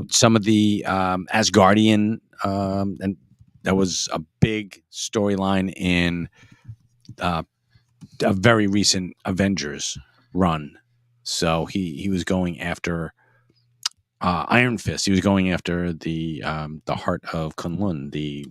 some of the Asgardian, and that was a big storyline in a very recent Avengers run. So he was going after Iron Fist. He was going after the heart of Kunlun, the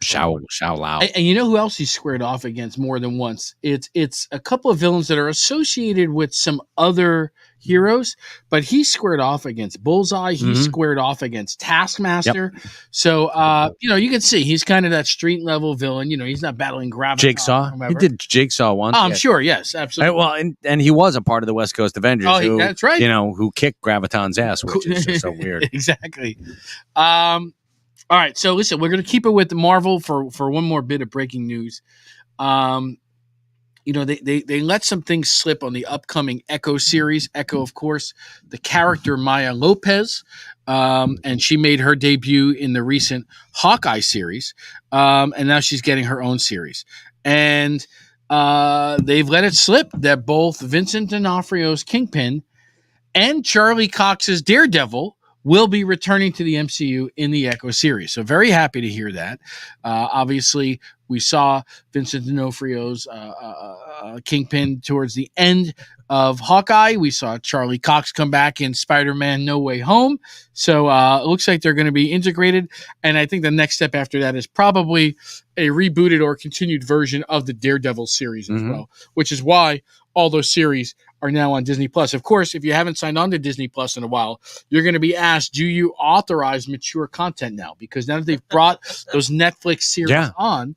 Shao Lao. And you know who else he squared off against more than once? It's a couple of villains that are associated with some other heroes, but he squared off against Bullseye. He squared off against Taskmaster. Yep. So you can see he's kind of that street level villain. He's not battling Graviton. Jigsaw. He did Jigsaw once. I'm sure. Yes, absolutely. Well, and he was a part of the West Coast Avengers. That's right. Who kicked Graviton's ass, which is just so weird. Exactly. All right. So listen, we're going to keep it with Marvel for one more bit of breaking news. They let some things slip on the upcoming Echo series. Echo, of course, the character Maya Lopez, and she made her debut in the recent Hawkeye series, and now she's getting her own series. And they've let it slip that both Vincent D'Onofrio's Kingpin and Charlie Cox's Daredevil will be returning to the MCU in the Echo series. So very happy to hear that. Obviously, we saw Vincent D'Onofrio's Kingpin towards the end of Hawkeye. We saw Charlie Cox come back in Spider-Man No Way Home. So it looks like they're going to be integrated. And I think the next step after that is probably a rebooted or continued version of the Daredevil series as well, which is why all those series are now on Disney Plus. Of course, if you haven't signed on to Disney Plus in a while, you're going to be asked, do you authorize mature content now? Because now that they've brought those Netflix series on,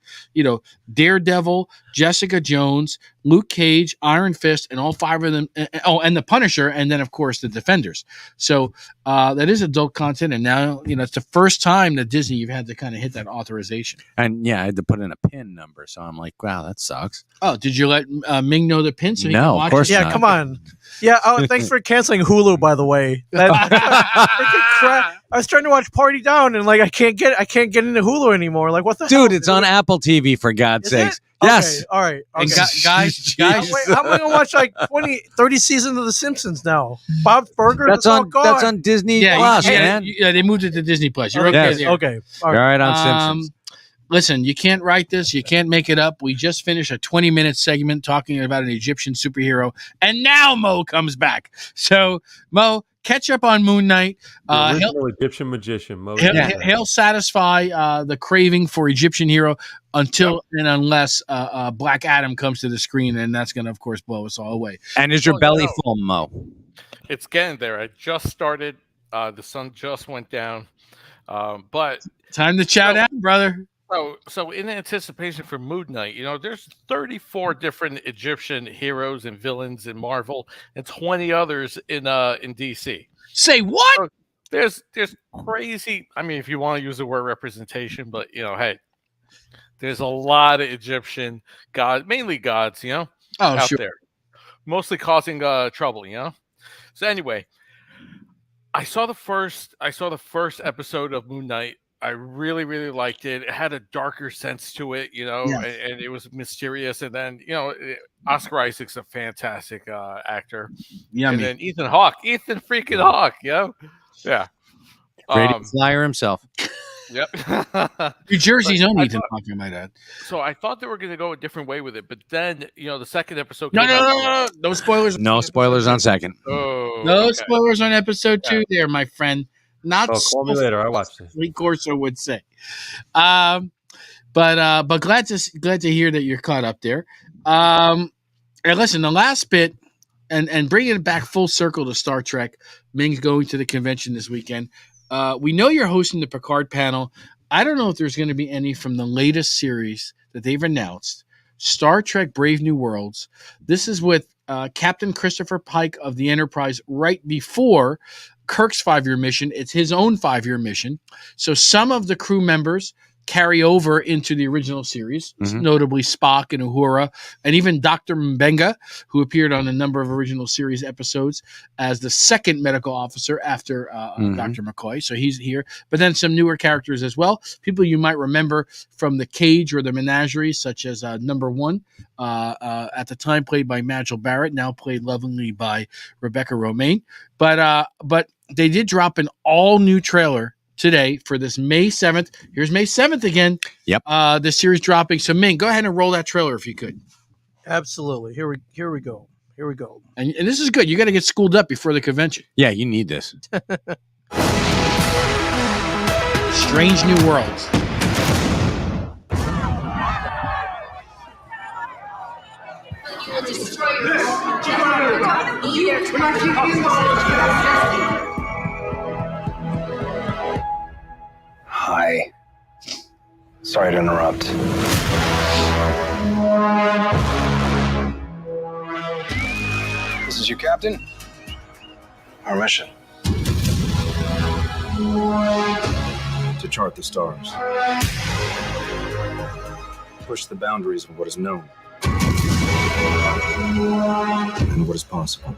Daredevil, Jessica Jones, Luke Cage, Iron Fist, and all five of them, and the Punisher, and then, of course, the Defenders. So that is adult content, and now, it's the first time that Disney, you've had to kind of hit that authorization. And, I had to put in a PIN number, so I'm like, wow, that sucks. Oh, did you let Ming know the PIN? So no, of course not. Yeah, come on. Yeah, thanks for canceling Hulu, by the way. I was trying to watch Party Down, and I can't get into Hulu anymore. Like, what the hell? Dude, it's on Apple TV, for God's sakes. Yes. Okay, all right. Okay. Guys, wait, how am I going to watch 30 seasons of The Simpsons now? Bob Burger? That's on Disney Plus, man. Yeah, they moved it to Disney Plus. You're okay there. Okay. All right on Simpsons. Listen, you can't write this. You can't make it up. We just finished a 20-minute segment talking about an Egyptian superhero, and now Mo comes back. So, Mo, catch up on Moon Knight. Original Egyptian magician. Mo. He'll satisfy the craving for Egyptian hero until and unless Black Adam comes to the screen, and that's going to, of course, blow us all away. And is your belly full, Mo? It's getting there. I just started. The sun just went down. But time to chow down, brother. So in anticipation for Moon Knight, there's 34 different Egyptian heroes and villains in Marvel, and 20 others in DC. Say what? there's crazy. I mean, if you want to use the word representation, but hey, there's a lot of Egyptian gods, mainly gods, out there, mostly causing trouble, So anyway, I saw the first episode of Moon Knight. I really, really liked it. It had a darker sense to it, and it was mysterious. And then, Oscar Isaac's a fantastic actor. Yummy. And then Ethan freaking Hawke, yeah. Radio Flyer himself. Yep. New Jersey's own Ethan Hawke, I might add. So I thought they were going to go a different way with it, but then the second episode. No spoilers. No spoilers on second. Oh, no spoilers on episode 2 there, my friend. Not call me later. I watched it. Lee Corso would say. But glad to hear that you're caught up there. And listen, the last bit, and bringing it back full circle to Star Trek. Ming's going to the convention this weekend. We know you're hosting the Picard panel. I don't know if there's going to be any from the latest series that they've announced. Star Trek Brave New Worlds. This is with Captain Christopher Pike of the Enterprise right before Kirk's 5-year mission. It's his own 5-year mission. So some of the crew members carry over into the original series, notably Spock and Uhura, and even Dr. Mbenga, who appeared on a number of original series episodes as the second medical officer after Dr. McCoy. So he's here. But then some newer characters as well. People you might remember from the Cage or the Menagerie, such as number 1, at the time played by Majel Barrett, now played lovingly by Rebecca Romijn. But they did drop an all-new trailer today for this May 7th. Here's May 7th again. Yep. The series dropping. So Ming, go ahead and roll that trailer if you could. Absolutely. Here we go. And this is good. You got to get schooled up before the convention. Yeah, you need this. Strange New Worlds. Hi. Sorry to interrupt. This is you, Captain? Our mission. To chart the stars. Push the boundaries of what is known. And what is possible.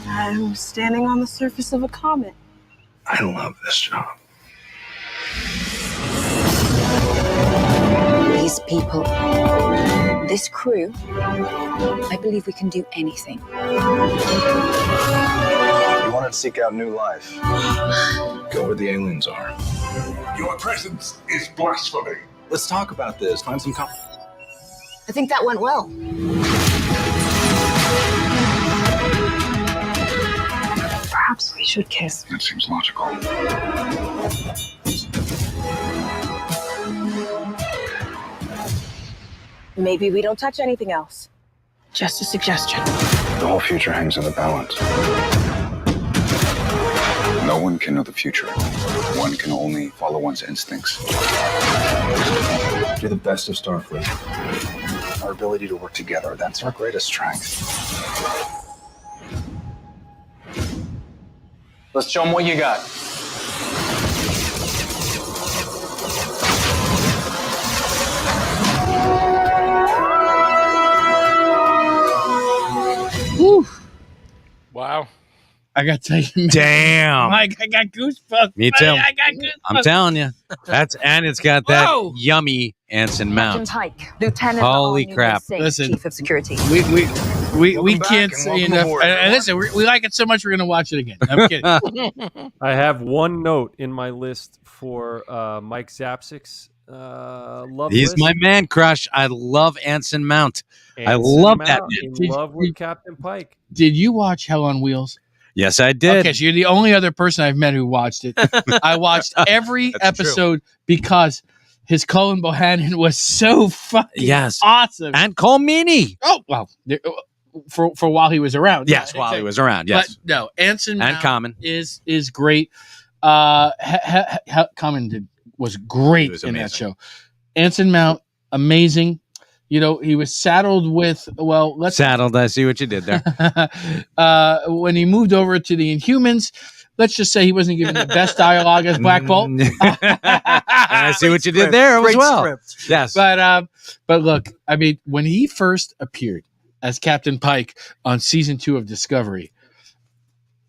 I'm standing on the surface of a comet. I love this job. These people, this crew, I believe we can do anything. You wanted to seek out new life. Go where the aliens are. Your presence is blasphemy. Let's talk about this. Find some common. I think that went well. Perhaps we should kiss. That seems logical. Maybe we don't touch anything else. Just a suggestion. The whole future hangs in the balance. No one can know the future. One can only follow one's instincts. You're the best of Starfleet. Our ability to work together, that's our greatest strength. Let's show them what you got. Whew. Wow. I got to tell you, Damn. Mike, I got goosebumps. Me too. I got goosebumps. I'm telling you. And it's got that Whoa. yummy Anson Mount. Pike, Lieutenant Holy crap. Listen. Chief of Security. We Welcome back can't and say welcome enough. aboard, And listen, we like it so much, we're going to watch it again. I'm kidding. I have one note in my list for Mike Zapcic's love He's list. my man crush. I love Anson Mount. I Anson love that Mount man. In love with Captain Pike. Did you watch Hell on Wheels? Yes, I did. Okay, so you're the only other person I've met who watched it. I watched every That's true. episode because his Cullen Bohannon was so fucking awesome. And Cole Meany. Oh, well, for while he was around. Yes, Yeah, while he exactly. was around. Yes. But no, Anson And Mount Common. is great. Common was great was in that amazing. show. Anson Mount, amazing. You know, he was saddled with, Saddled. I see what you did there. when he moved over to the Inhumans, let's just say he wasn't given the best dialogue as Black Bolt. I see what you did there as Great well. script. Yes. But look, I mean, when he first appeared as Captain Pike on season 2 of Discovery,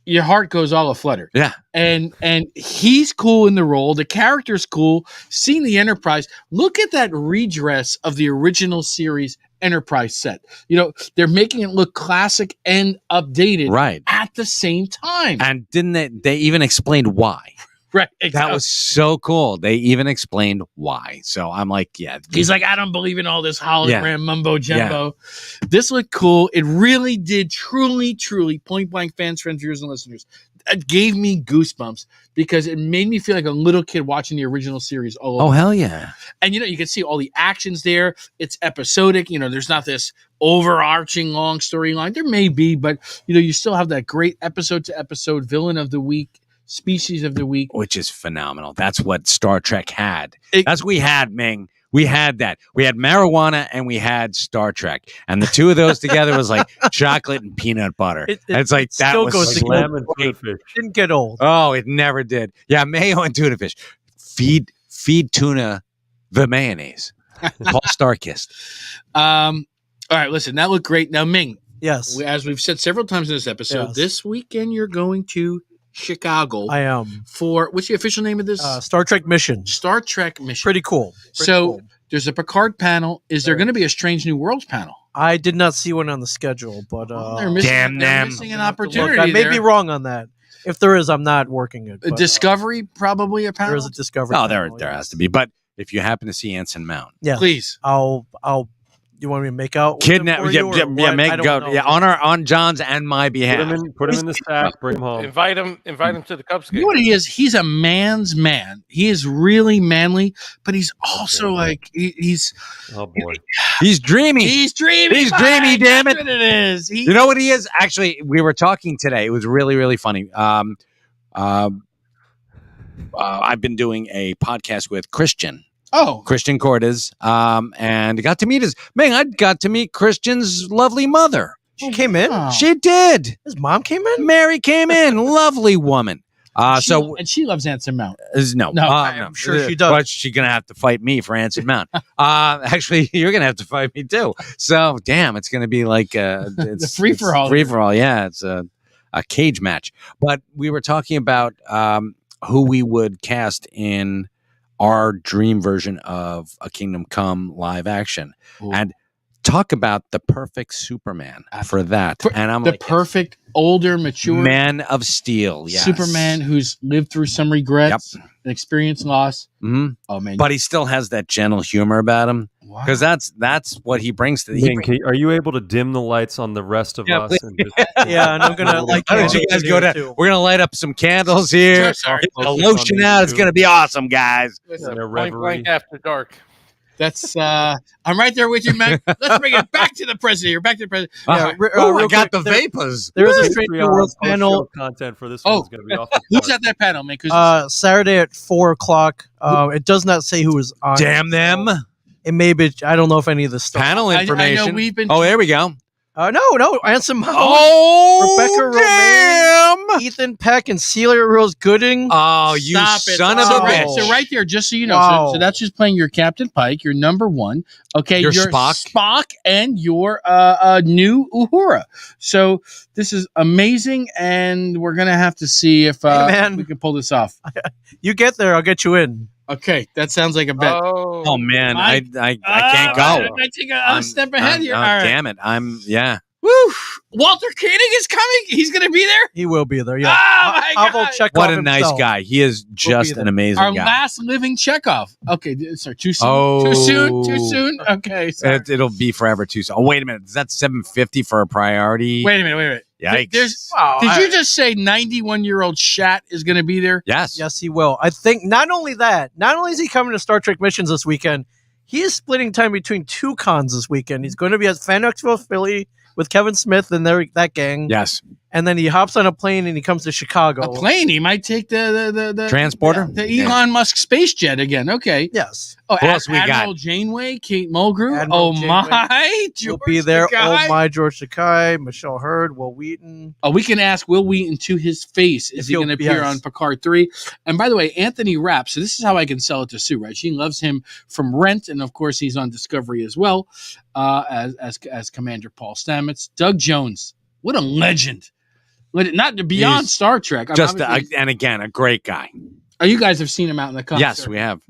your heart goes all aflutter. Yeah. And he's cool in the role. The character's cool. Seeing the Enterprise, look at that redress of the original series Enterprise set. You know, they're making it look classic and updated Right. at the same time. And didn't they even explained why? Right. That Exactly. was so cool. They even explained why. So I'm like, yeah. He's like, I don't believe in all this hologram Yeah. mumbo jumbo. This looked cool. It really did truly, point blank, fans, friends, viewers, and listeners. It gave me goosebumps because it made me feel like a little kid watching the original series all over. Oh, hell yeah. And, you know, you can see all the actions there. It's episodic. You know, there's not this overarching long storyline. There may be, but, you know, you still have that great episode to episode villain of the week, species of the week. Which is phenomenal. That's what Star Trek had. It- That's what we had, Ming. We had that. We had marijuana and we had Star Trek. And the two of those together was like chocolate and peanut butter. It like that still was goes so together. Lamb and great. tuna fish. Didn't get old. Oh, it never did. Yeah, mayo and tuna fish. Feed tuna the mayonnaise. Paul Starkist. All right, listen, that looked great. Now, Ming, Yes, as we've said several times in this episode, Yes. this weekend you're going to Chicago I am. for, what's the official name of this? Star Trek mission. Star Trek mission. Pretty cool. Pretty So cool. there's a Picard panel. Is there There going to be a Strange New Worlds panel? I did not see one on the schedule, but They're missing, Damn they're them. missing an I'll have to look. opportunity. I may there. be wrong on that. If there is, I'm not working it. But, Discovery, probably a panel. there is a Discovery. Oh, there panel, there yes. has to be. But if you happen to see Anson Mount, Yeah, Please. I'll. You want me to make out? with him kidnap, for yeah, you, or yeah, what? make I don't go, know. yeah, on John's and my behalf. Put him in the sack. Bring him home. Invite him to the Cubs You game. know what he is? He's a man's man. He is really manly, but he's also like he's Oh boy. He's dreamy. he's dreamy. He's dreamy, Mike. damn That's it. what it is. He, You know what he is? Actually, we were talking today. It was really, really funny. I've been doing a podcast with Christian Cordes, and got to meet I got to meet Christian's lovely mother. She came in. Oh. She did. His mom came in. Mary came in. Lovely woman. and she loves Anson Mount. No, No, I'm sure she does. But she's gonna have to fight me for Anson Mount. Actually, you're gonna have to fight me too. So, damn, it's gonna be like it's free-for-all. Free for all, yeah. It's a cage match. But we were talking about who we would cast in our dream version of a Kingdom Come live action, Ooh. and talk about the perfect Superman for that. And I'm The like, perfect, older, mature Man of Steel, yes. Superman who's lived through some regrets and experienced loss. Mhm. Oh man, But he still has that gentle humor about him, wow. because that's what he brings to the. Ming, are you able to dim the lights on the rest of us? please. And just, Yeah, and I'm gonna like. How did you guys go down? Too. We're gonna light up some candles here. Sure, sorry. Get the lotion out. It's gonna be awesome, guys. Listen, a Point reverie. blank after dark. that's I'm right there with you, man. Let's bring it back to the present here. Back to the present. Yeah, Oh, I real got quick, the vapors. There is a Patreon Strange New Worlds post-show panel content for this Oh, one's going to be off the Who's charts. at that panel, man? 'Cause Saturday at 4:00. It does not say who is on. Damn them. It may be. I don't know if any of the stuff. Panel I information. know we've been. Oh, there we go. No, Anson Mount, Oh, Rebecca damn. Ethan Peck, and Celia Rose Gooding. Oh, you Stop it. son of so a right, bitch. so right there, just so you know, Wow. so that's just playing your Captain Pike, your number one. Okay, Your your Spock. and your new Uhura. So this is amazing, and we're gonna have to see if Hey, man. we can pull this off. You get there, I'll get you in. Okay, that sounds like a bet. Oh man, Mike. I can't go. I think I'm a step ahead here. All right. Damn it, yeah. Woo! Walter Koenig is coming. He's gonna be there. He will be there. Yeah. Oh my Pavel God. Chekhov What a nice himself. guy. He is just there. an amazing Our guy. last living Chekhov. Okay, sorry, too soon. Oh. Too soon. Too soon. Okay. Sorry. It'll be forever too soon. Oh, wait a minute. Is that $750 for a priority? Wait a minute. Yikes. Did you just say 91-year-old Shat is going to be there? Yes. Yes, he will. I think not only is he coming to Star Trek missions this weekend, he is splitting time between two cons this weekend. He's going to be at Fan Expo Philly with Kevin Smith and that gang. Yes. and then he hops on a plane and he comes to Chicago. A plane? He might take the Transporter? the Elon Musk space jet again. Okay. Yes. Oh, Who else we Admiral got? Janeway, Kate Mulgrew. Admiral my, We'll George be there. Takei. Oh my, George Takei, Michelle Hurd, Will Wheaton. Oh, we can ask Will Wheaton to his face. Is he going to appear on Picard 3? And by the way, Anthony Rapp. So this is how I can sell it to Sue, right? She loves him from Rent, and of course he's on Discovery as well, as Commander Paul Stamets. Doug Jones, what a legend! Not beyond He's Star Trek. And again, a great guy. Oh, you guys have seen him out in the concert. Yes, we have.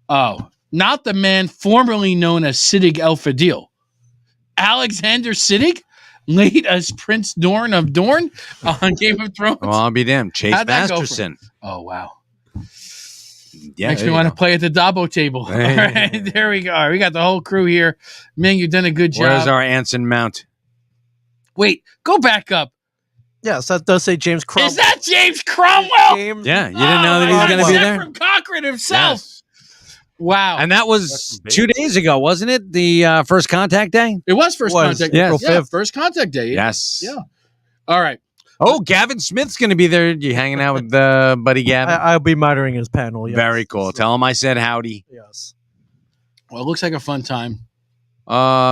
Oh, not the man formerly known as Siddig El Fadil. Alexander Siddig, late as Prince Dorne of Dorne on Game of Thrones. Well, I'll be damned. Chase How'd that go for Masterson. Oh, wow. Yeah, makes me want to play at the Dabo table. All right, there we go. All right, we got the whole crew here. Ming, you've done a good job. Where's our Anson Mount? Wait, go back up. Yes, that does say James Cromwell. Is that James Cromwell? Yeah, you didn't know that he was going to be there? From Cochrane himself. Yes. Wow. And that was 2 days ago, wasn't it? The First Contact Day? It was First Contact Day. Yes. Yeah, First Contact Day. Yes. Yeah. All right. Oh, Gavin Smith's going to be there. You hanging out with buddy Gavin? I'll be monitoring his panel. Yes. Very cool. Tell him I said howdy. Yes. Well, it looks like a fun time.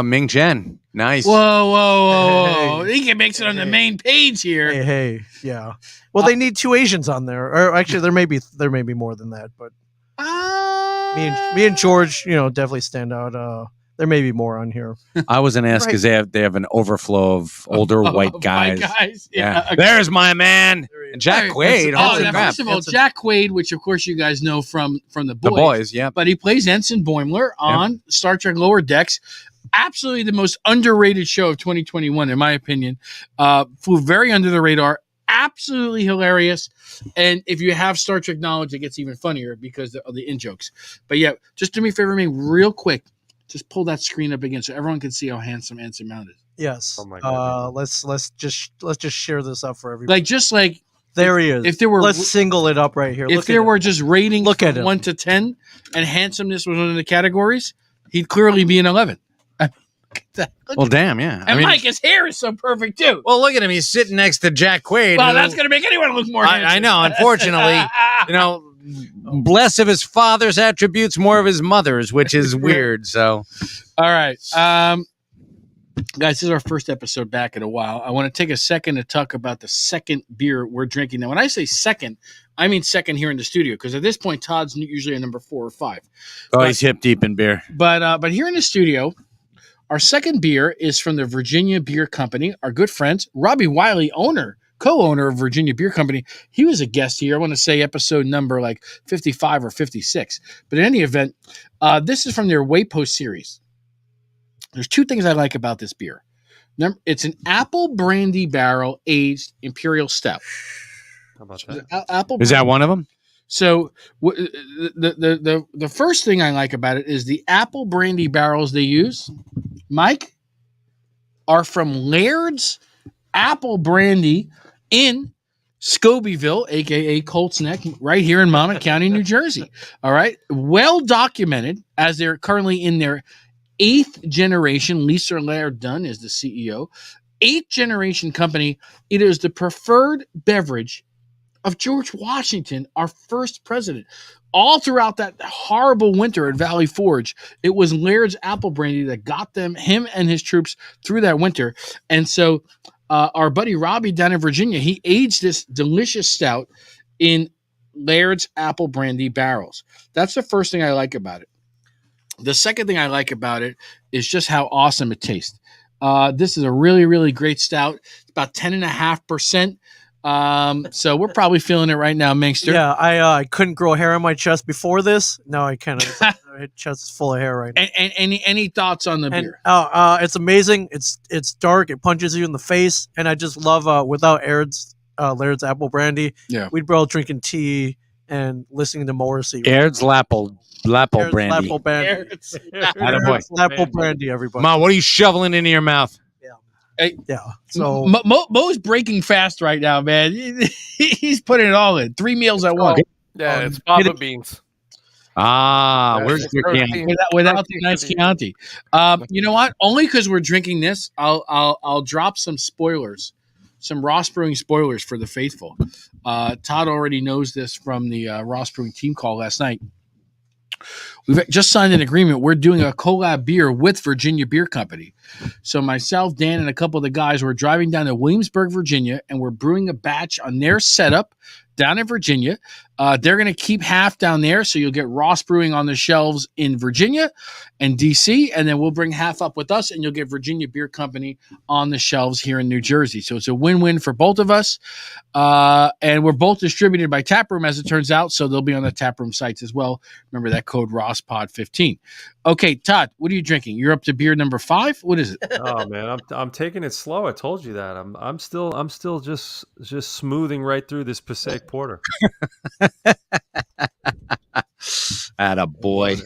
Ming Chen. Nice. Whoa. He can make it on the main page here. Hey. Yeah. Well, they need 2 Asians on there. Or actually, there may be more than that, but me and George, definitely stand out. There may be more on here. I was going to ask because they have an overflow of older white guys. Yeah. Okay. There's my man. And Jack Quaid. First of all, Jack Quaid, which of course you guys know from the Boys. The Boys, yeah. But he plays Ensign Boimler on Star Trek Lower Decks. Absolutely the most underrated show of 2021, in my opinion. Flew very under the radar. Absolutely hilarious. And if you have Star Trek knowledge, it gets even funnier because of the in-jokes. But yeah, just do me a favor, me real quick. Just pull that screen up again so everyone can see how handsome Anson Mount is. Yes. Oh my God. Let's just share this up for everybody. Like there he is. If there were, let's single it up right here. If there were just ratings, look at 1 to 10, and handsomeness was one of the categories, he'd clearly be an 11. Well, damn, yeah. And Mike, his hair is so perfect too. Well, look at him. He's sitting next to Jack Quaid. Well, that's going to make anyone look more handsome. I know. Unfortunately, less of his father's attributes, more of his mother's, which is weird. So, all right, guys, this is our first episode back in a while. I want to take a second to talk about the second beer we're drinking. Now, when I say second, I mean second here in the studio because at this point, Todd's usually a number 4 or 5. He's hip deep in beer. But here in the studio, our second beer is from the Virginia Beer Company. Our good friends, Robbie Wiley, co-owner of Virginia Beer Company. He was a guest here. I want to say episode number like 55 or 56. But in any event, this is from their Waypost series. There's 2 things I like about this beer. It's an apple brandy barrel aged imperial stout. How about that? Is that one of them? So the first thing I like about it is the apple brandy barrels they use, Mike, are from Laird's Apple Brandy in Scobeyville, a.k.a. Colts Neck, right here in Monmouth County, New Jersey. All right. Well documented as they're currently in their 8th generation. Lisa Laird Dunn is the CEO. 8th generation company. It is the preferred beverage of George Washington, our first president. All throughout that horrible winter at Valley Forge, it was Laird's Apple Brandy that got him and his troops through that winter. And so our buddy Robbie down in Virginia, he aged this delicious stout in Laird's Apple Brandy barrels. That's the first thing I like about it. The second thing I like about it is just how awesome it tastes. This is a really, really great stout. It's about 10.5%. So we're probably feeling it right now, Mingster. Yeah, I couldn't grow hair on my chest before this. Now I kind of my chest is full of hair right now. And any thoughts on the beer? It's amazing. It's dark. It punches you in the face, and I just love without Laird's Apple Brandy. Yeah, we'd be all drinking tea and listening to Morrissey. Laird's Apple Brandy. Apple Brandy. Apple Brandy. Everybody. Mom, what are you shoveling into your mouth? Yeah. So Mo's breaking fast right now, man. He's putting it all in 3 meals at once. Yeah, it's fava beans. Where's your Chianti? Without the nice Chianti. You know what? Only because we're drinking this, I'll drop some spoilers some Ross Brewing spoilers for the faithful. Todd already knows this from the Ross Brewing team call last night. We've just signed an agreement. We're doing a collab beer with Virginia Beer Company. So myself, Dan, and a couple of the guys were driving down to Williamsburg, Virginia, and we're brewing a batch on their setup down in Virginia. They're going to keep half down there, so you'll get Ross Brewing on the shelves in Virginia and D.C., and then we'll bring half up with us, and you'll get Virginia Beer Company on the shelves here in New Jersey. So it's a win-win for both of us, and we're both distributed by Taproom, as it turns out, so they'll be on the Taproom sites as well. Remember that code ROSSPOD15. Okay, Todd, what are you drinking? You're up to beer number 5? What is it? Oh man, I'm taking it slow. I told you that. I'm still just smoothing right through this Passaic Porter. Atta boy.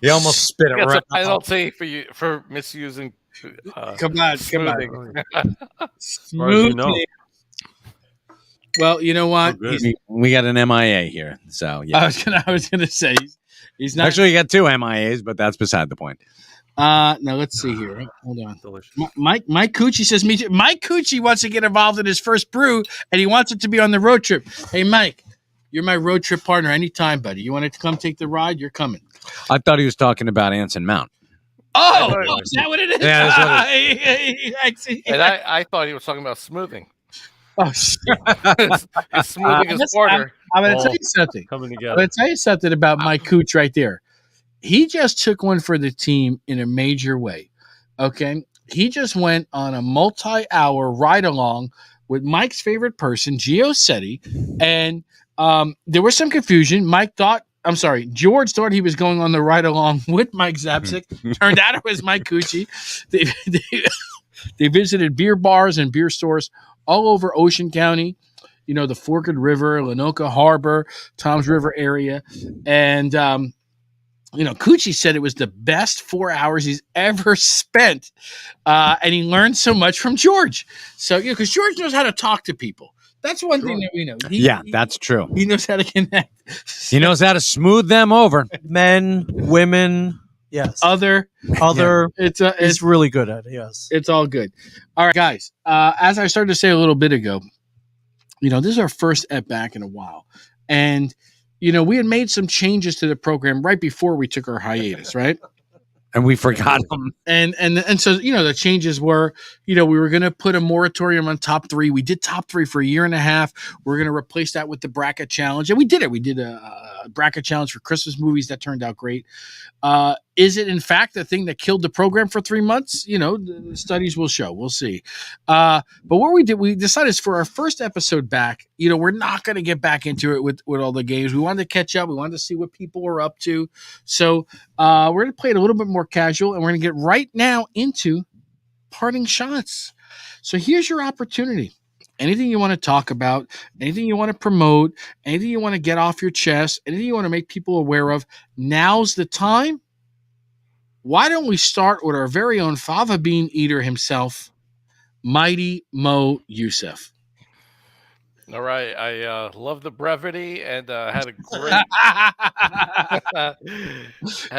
He almost spit it That's right a penalty for you for misusing. Come on. smoothing. As far as you know. Well, you know what? Oh, good. We got an MIA here. So, yeah. I was gonna say he's not. Actually, you got 2 MIAs, but that's beside the point. Now let's see here. Hold on. Delicious. Mike Cucci says me too. Mike Cucci wants to get involved in his first brew, and he wants it to be on the road trip. Hey, Mike, you're my road trip partner anytime, buddy. You want to come take the ride? You're coming. I thought he was talking about Anson Mount. Oh, is that what it is? Yeah, that's what I see. And I thought he was talking about smoothing. Oh, shit. It's smoothing his porter. I'm going to tell you something. Coming I'm together. going to tell you something about Mike Cooch right there. He just took one for the team in a major way. Okay. He just went on a multi-hour ride along with Mike's favorite person, Gio Setti. And there was some confusion. George thought he was going on the ride along with Mike Zapcic. Turned out it was Mike Cucci. They visited beer bars and beer stores all over Ocean County, the Forked River, Lanoka Harbor, Toms River area. And, Cucci said it was the best 4 hours he's ever spent. And he learned so much from George. So, because George knows how to talk to people. That's one thing that we know. That's true. He knows how to connect. He knows how to smooth them over. Men, women, yes. Other. Yeah. It's really good at it, yes. It's all good. All right, guys. As I started to say a little bit ago, this is our first at back in a while. And, we had made some changes to the program right before we took our hiatus, right? And we forgot them. And so, the changes were, we were going to put a moratorium on top 3. We did top 3 for a year and a half. We're going to replace that with the bracket challenge. And we did it. We did a bracket challenge for Christmas movies. That turned out great. Is it, in fact, the thing that killed the program for 3 months? The studies will show. We'll see. But what we did, we decided for our first episode back, we're not going to get back into it with all the games. We wanted to catch up. We wanted to see what people were up to. So we're going to play it a little bit more casual, and we're going to get right now into parting shots. So here's your opportunity. Anything you want to talk about, anything you want to promote, anything you want to get off your chest, anything you want to make people aware of, now's the time. Why don't we start with our very own fava bean eater himself, Mighty Mo Youssef. All right, I love the brevity and had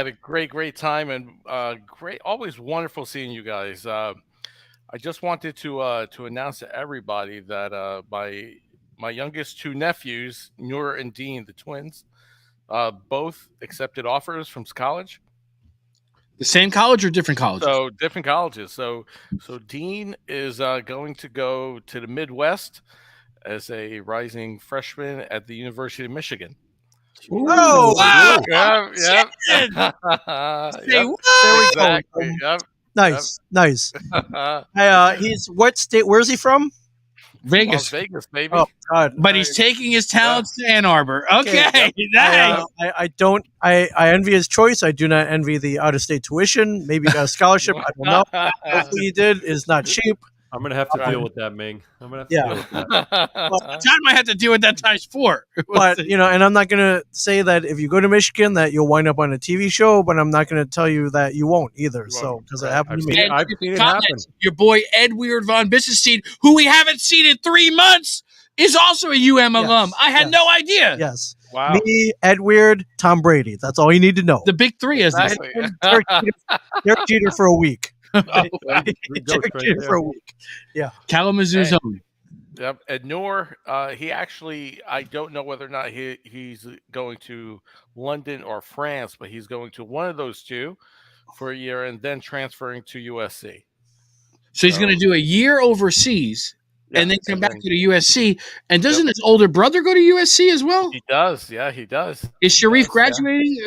a great time and always wonderful seeing you guys. I just wanted to announce to everybody that my youngest 2 nephews, Noor and Dean, the twins, both accepted offers from college. The same college or different colleges? So different colleges. So Dean is going to go to the Midwest as a rising freshman at the University of Michigan. Oh, wow! Yep. There we go. Yep. Nice. He's what state? Where's he from? Vegas. Las Vegas, baby. Oh God! But he's taking his talents to Ann Arbor. Okay, nice. I envy his choice. I do not envy the out-of-state tuition. Maybe he got a scholarship. I don't know. Hopefully he did. Is not cheap. I'm going to have to deal with that, Ming. I'm going to have to deal with that. Todd might have to deal with that times 4. But, and I'm not going to say that if you go to Michigan that you'll wind up on a TV show, but I'm not going to tell you that you won't either. So, because it happened to me. I've seen it happen. Your boy Ed Weird von Bissenstein, who we haven't seen in 3 months, is also a UM alum. I had no idea. Yes. Wow. Me, Ed Weird, Tom Brady. That's all you need to know. The big 3 is Exactly. Derek Jeter for a week. We go straight there. For a week. Yeah. Kalamazoo's own. Yep. And Noor, he actually, I don't know whether or not he's going to London or France, but he's going to one of those two for a year and then transferring to USC. So he's going to do a year overseas and then come back to the USC. And doesn't his older brother go to USC as well? He does. Yeah, he does. Is Sharif graduating?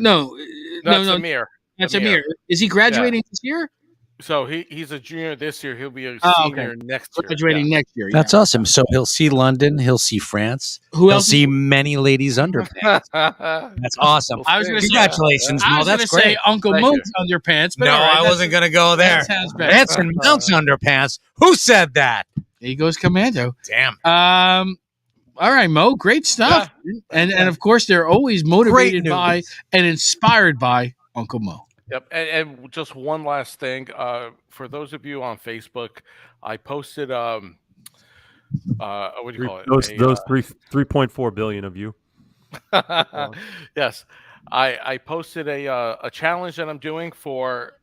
No. That's Amir. That's Amir. Is he graduating this year? So he's a junior this year. He'll be a senior next year. Graduating next year. That's awesome. So he'll see London. He'll see France. He'll see many ladies underpants. That's awesome. I was going to Congratulations, say, Mo. That's great. Say Uncle Mo's underpants. But no, I wasn't going to go there. Anson Mount's underpants. Who said that? There he goes, Commando. Damn. All right, Mo. Great stuff. Yeah. And of course, they're always motivated by and inspired by Uncle Mo. Yep, and just one last thing. For those of you on Facebook, I posted what do you call it? Those 3.4 billion of you. Yes, I posted a challenge that I'm doing for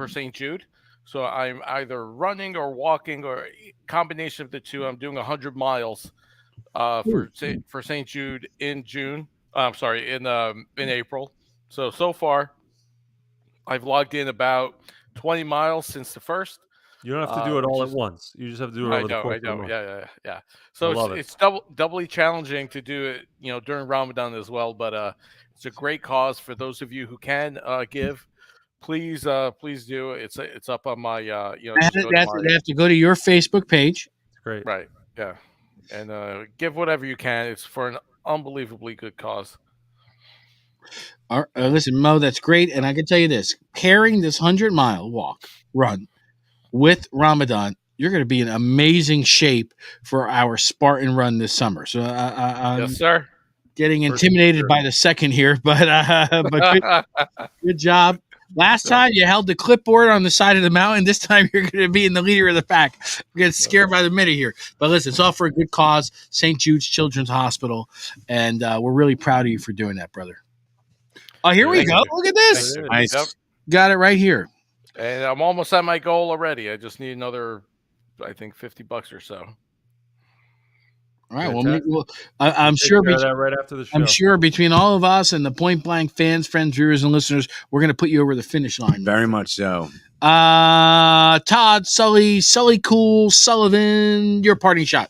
St. Jude. So I'm either running or walking or a combination of the two. I'm doing 100 miles for St. Jude in June. I'm sorry, in April. So far, I've logged in about 20 miles since the first. You don't have to do it all at once. You just have to do it over the course of the month. Yeah. So it's doubly challenging to do it, during Ramadan as well. But it's a great cause for those of you who can give. Please do. It's up on my they have to go to your Facebook page. Great. Right. Yeah. And give whatever you can. It's for an unbelievably good cause. Listen, Mo, that's great. And I can tell you this, pairing this 100-mile run with Ramadan, you're going to be in amazing shape for our Spartan run this summer. So yes, sir. Getting intimidated by the second here, but good job. Last time you held the clipboard on the side of the mountain. This time you're going to be in the leader of the pack. I'm getting scared by the minute here. But listen, it's all for a good cause, St. Jude's Children's Hospital. And we're really proud of you for doing that, brother. Oh, here we go. Look at this. Nice. Yep. Got it right here. And I'm almost at my goal already. I just need another, I think, $50 or so. All right. Well, I'm sure. Right after the show. I'm sure between all of us and the Point Blank fans, friends, viewers, and listeners, we're going to put you over the finish line. Very much so. Todd, Sully, Cool, Sullivan, your parting shot.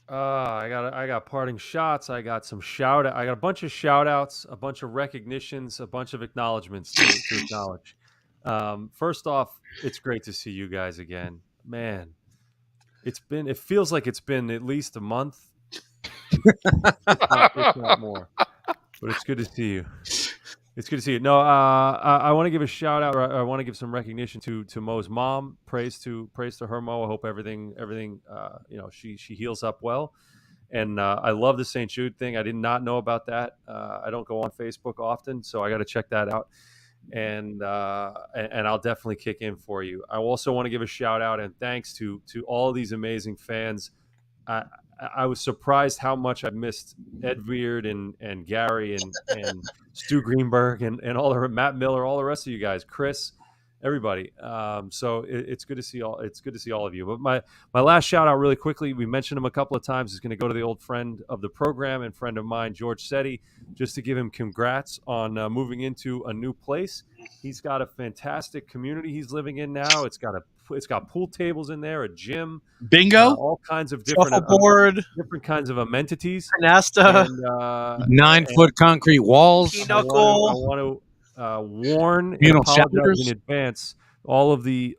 I got parting shots. I got some I got a bunch of shout outs, a bunch of recognitions, a bunch of acknowledgments to acknowledge. First off, it's great to see you guys again. Man, it feels like it's been at least a month. if not more. But it's good to see you. It's good to see you. No, I want to give a shout out. I want to give some recognition to Mo's mom. Praise to her, Mo. I hope everything she heals up well. And I love the St. Jude thing. I did not know about that. I don't go on Facebook often, so I got to check that out. And I'll definitely kick in for you. I also want to give a shout out and thanks to all these amazing fans. I was surprised how much I missed Ed Weird and Gary and Stu Greenberg and all the Matt Miller, all the rest of you guys, Chris, everybody. So it's good to see all. It's good to see all of you. But my last shout out, really quickly, we mentioned him a couple of times. Is going to go to the old friend of the program and friend of mine, George Setti, just to give him congrats on moving into a new place. He's got a fantastic community he's living in now. It's got pool tables in there, a gym, bingo, all kinds of different different kinds of amenities. Canasta, 9-foot concrete walls. I want to warn and apologize in advance all of the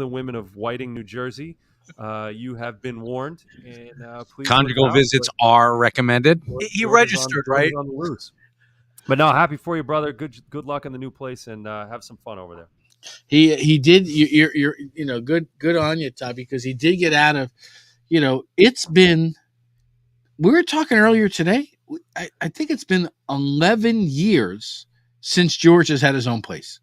women of Whiting, New Jersey. You have been warned, and please conjugal visits are recommended. He registered, right? On the loose. But no, happy for you, brother. Good luck in the new place, and have some fun over there. He did. You're good on you, Todd, because he did get out of. It's been. We were talking earlier today. I think it's been 11 years since George has had his own place.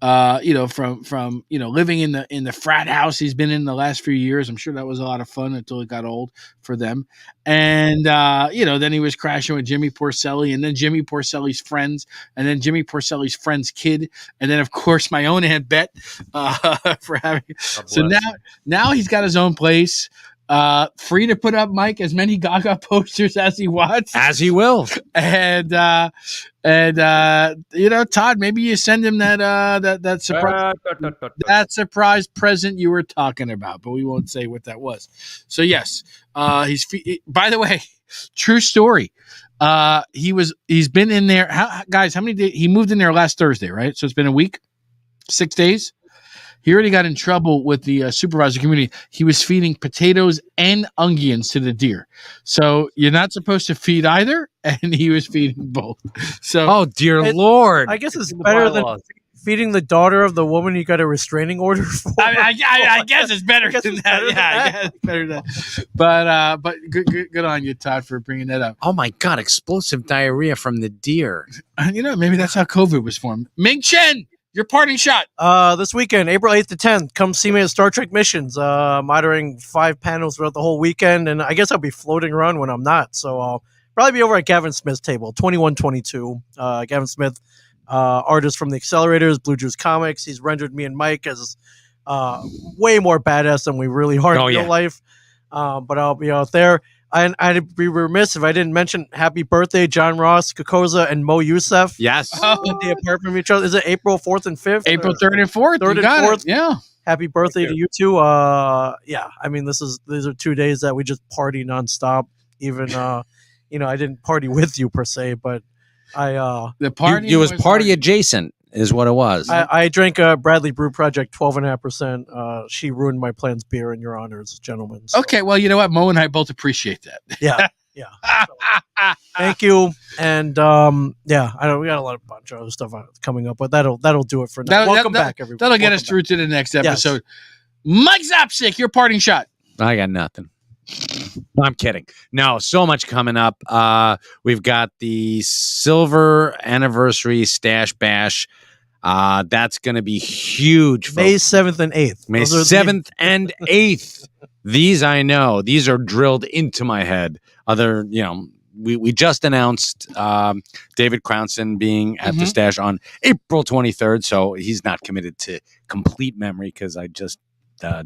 From living in the frat house he's been in the last few years. I'm sure that was a lot of fun until it got old for them. And then he was crashing with Jimmy Porcelli, and then Jimmy Porcelli's friends, and then Jimmy Porcelli's friend's kid, and then of course my own Aunt Bet for having. So now he's got his own place. Free to put up, Mike, as many Gaga posters as he wants. As he will. And Todd, maybe you send him that surprise that surprise present you were talking about, but we won't say what that was. So yes, by the way, true story. He's been in there. Guys, how many days? He moved in there last Thursday, right? So it's been a week, 6 days. He already got in trouble with the supervisor community. He was feeding potatoes and onions to the deer. So you're not supposed to feed either, and he was feeding both. So, oh dear Lord! I guess it's better than feeding the daughter of the woman you got a restraining order for. I guess it's better than that. I guess it's better than that. But good on you, Todd, for bringing that up. Oh my God! Explosive diarrhea from the deer. Maybe that's how COVID was formed. Ming Chen. Your parting shot. This weekend, April 8th to 10th, come see me at Star Trek Missions, monitoring 5 panels throughout the whole weekend, and I guess I'll be floating around when I'm not, so I'll probably be over at Gavin Smith's table, 2122. Gavin Smith, artist from the Accelerators, Blue Juice Comics. He's rendered me and Mike as way more badass than we really are in real life, but I'll be out there. I'd be remiss if I didn't mention happy birthday, John Ross, Cocozza, and Mo Youssef. Yes. Apart from each other. Is it April 4th and 5th? April 3rd and 4th. 3rd and 4th. Yeah. Happy birthday to you two. Yeah. I mean, these are 2 days that we just party nonstop. Even, I didn't party with you per se, but the party you was party adjacent is what it was. I drank Bradley Brew Project 12.5%. She ruined my plans beer in your honors, gentlemen. So. Okay, well, you know what? Mo and I both appreciate that. Yeah. So, thank you. And we got a bunch of other stuff coming up, but that'll do it for now. Welcome back, everybody. That'll get us through to the next episode. Yes. Mike Zapcic, your parting shot. I got nothing. I'm kidding. No, so much coming up. We've got the silver anniversary stash bash. That's going to be huge. Folks. May 7th and 8th. May 7th and 8th. These I know. These are drilled into my head. We just announced David Crownson being at the stash on April 23rd, so he's not committed to complete memory because I just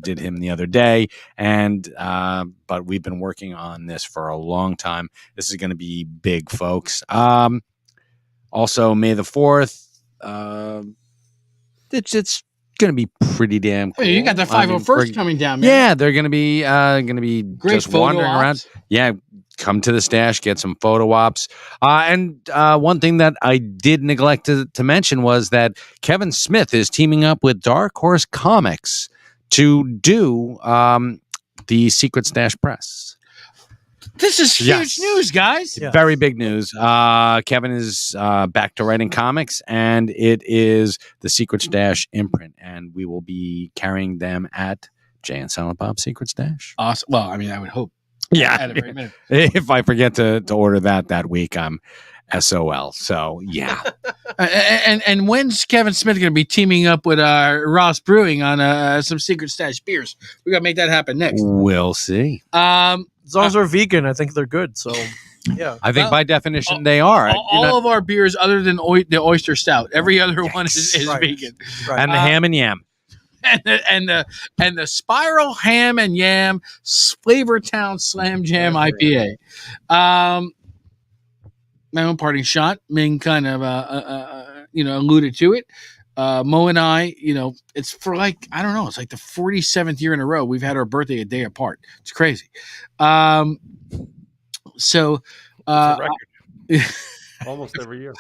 did him the other day, but we've been working on this for a long time. This is going to be big, folks. Also, May the 4th. It's going to be pretty damn cool. Hey, you got the 501st coming down, man. Yeah, they're going to be great just wandering around. Yeah, come to the stash, get some photo ops. And one thing that I did neglect to mention was that Kevin Smith is teaming up with Dark Horse Comics to do the Secret Stash Press. This is huge news, guys. Yeah. Very big news. Kevin is back to writing comics, and it is the Secret Stash imprint, and we will be carrying them at Jay and Silent Bob's Secret Stash. Awesome. Well, I mean, I would hope. Yeah. At a very minute. If I forget to order that week, I'm SOL. So, yeah. And when's Kevin Smith going to be teaming up with Ross Brewing on some Secret Stash beers? We got to make that happen next. We'll see. As long as they're vegan, I think they're good. So, yeah. I think by definition they are. All of our beers, other than the oyster stout, every other one is vegan. Right. And the ham and yam. And the Spiral Ham and Yam Flavortown Slam Jam IPA. My own parting shot. Ming kind of alluded to it. Mo and I, it's for I don't know, it's like the 47th year in a row we've had our birthday a day apart. It's crazy. So almost every year.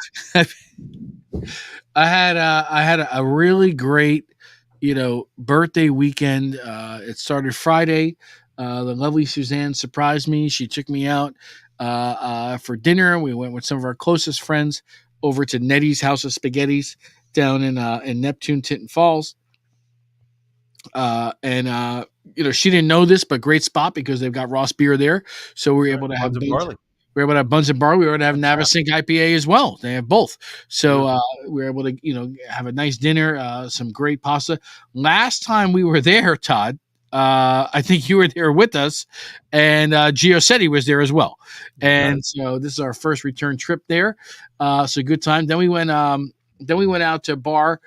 I had a really great, birthday weekend. It started Friday. The lovely Suzanne surprised me. She took me out for dinner. We went with some of our closest friends over to Nettie's House of Spaghettis down in Neptune, Tinton Falls. She didn't know this, but great spot because they've got Ross beer there. So we were able to have barley. We were able to have Buns and Bar. We were able to have Navasink IPA as well. They have both. So we were able to, have a nice dinner, some great pasta. Last time we were there, Todd, I think you were there with us, and Giosetti was there as well. And so this is our first return trip there. So good time. Then we went out to a bar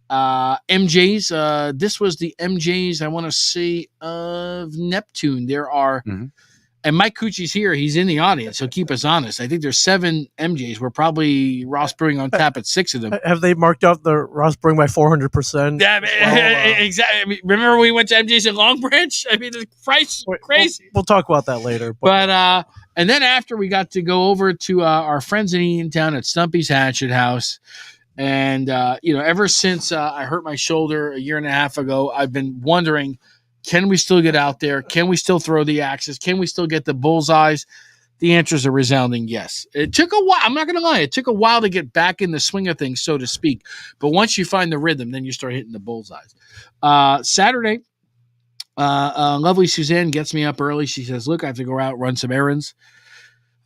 MJs. This was the MJs, I want to say, of Neptune. There are, and Mike Cucci's here. He's in the audience. He'll keep us honest. I think there's 7 MJs. We're probably Ross Brewing on tap at 6 of them. Have they marked up the Ross Brewing by 400%? Yeah, exactly. I mean, remember we went to MJ's in Long Branch? I mean, the price is crazy. We'll talk about that later. But and then after we got to go over to our friends in Eatontown at Stumpy's Hatchet House. And, ever since I hurt my shoulder a year and a half ago, I've been wondering, can we still get out there? Can we still throw the axes? Can we still get the bullseyes? The answer is a resounding yes. It took a while. I'm not going to lie. It took a while to get back in the swing of things, so to speak. But once you find the rhythm, then you start hitting the bullseyes. Saturday, lovely Suzanne gets me up early. She says, look, I have to go out, run some errands.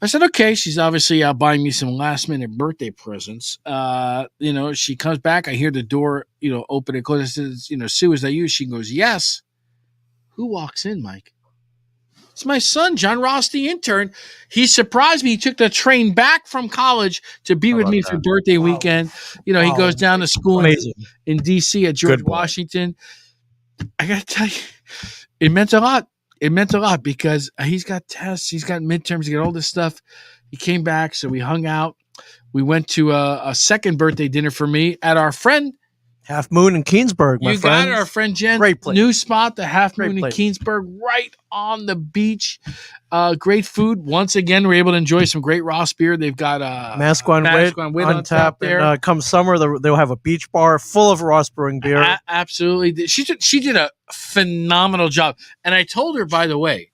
I said, okay. She's obviously out buying me some last-minute birthday presents. She comes back. I hear the door, open and close. I says, Sue, is that you? She goes, yes. Who walks in, Mike? It's my son, John Ross, the intern. He surprised me. He took the train back from college to be with me for birthday weekend. He goes down to school in D.C. at George Washington. I got to tell you, it meant a lot. It meant a lot because he's got tests, he's got midterms, he got all this stuff. He came back, so we hung out. We went to a second birthday dinner for me at our friend Half Moon in Keensburg. You got it, our friend Jen. Great place. New spot, the Half Moon in Keensburg, right on the beach. Great food. Once again, we're able to enjoy some great Ross beer. They've got Masquan Wit on tap there. And, come summer, they'll have a beach bar full of Ross Brewing beer. Absolutely. She did a phenomenal job. And I told her, by the way,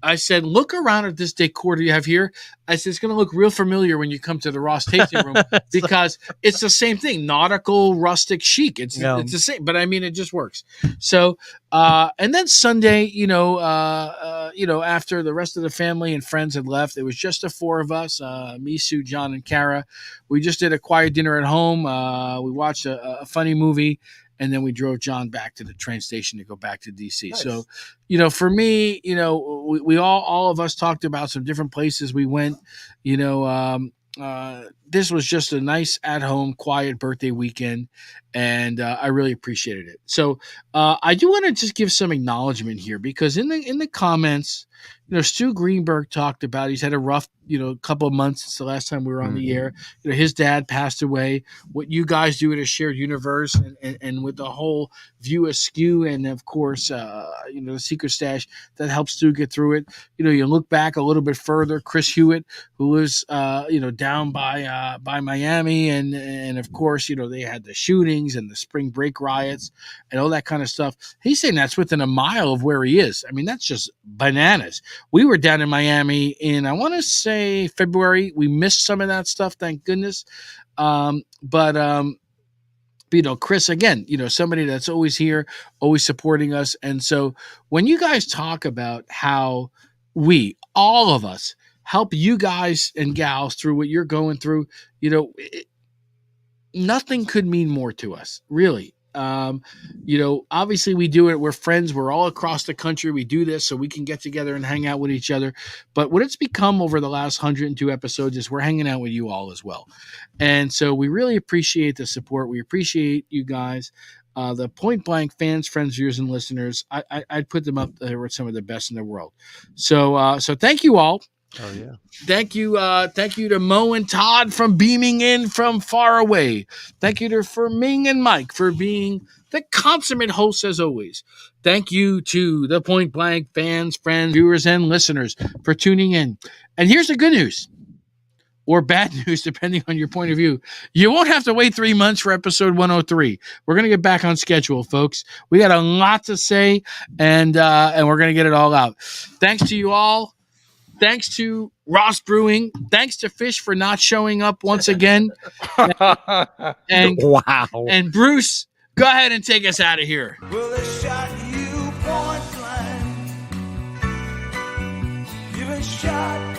I said, look around at this decor you have here. I said, it's going to look real familiar when you come to the Ross tasting room because it's the same thing. Nautical, rustic, chic. It's the same, but I mean, it just works. So, and then Sunday, after the rest of the family and friends had left, it was just the 4 of us, me, Sue, John, and Kara. We just did a quiet dinner at home. We watched a funny movie. And then we drove John back to the train station to go back to DC. Nice. So, for me, we all of us talked about some different places we went. This was just a nice at-home, quiet birthday weekend, and I really appreciated it. So I do want to just give some acknowledgement here because in the comments, Stu Greenberg talked about he's had a rough, couple of months since the last time we were on the air. His dad passed away. What you guys do at a shared universe and with the whole View Askew and, of course, the Secret Stash, that helps Stu get through it. You look back a little bit further, Chris Hewitt, who was, down by Miami. And of course, they had the shootings and the spring break riots and all that kind of stuff. He's saying that's within a mile of where he is. I mean, that's just bananas. We were down in Miami in, I want to say, February. We missed some of that stuff, thank goodness. But Chris, again, somebody that's always here, always supporting us. And so when you guys talk about how we, all of us, help you guys and gals through what you're going through, nothing could mean more to us, really. Obviously we do it. We're friends. We're all across the country. We do this so we can get together and hang out with each other. But what it's become over the last 102 episodes is we're hanging out with you all as well. And so we really appreciate the support. We appreciate you guys. The Point Blank fans, friends, viewers, and listeners, I'd put them up there with some of the best in the world. So thank you all. Oh yeah. Thank you to Mo and Todd from beaming in from far away. Thank you for Ming and Mike for being the consummate hosts as always. Thank you to the Point Blank fans, friends, viewers, and listeners for tuning in. And here's the good news. Or bad news, depending on your point of view. You won't have to wait 3 months for episode 103. We're going to get back on schedule, folks. We got a lot to say, and we're going to get it all out. Thanks to you all. Thanks to Ross Brewing. Thanks to Fish for not showing up once again. And wow. And Bruce, go ahead and take us out of here. Well, they shot you point blank. You've been shot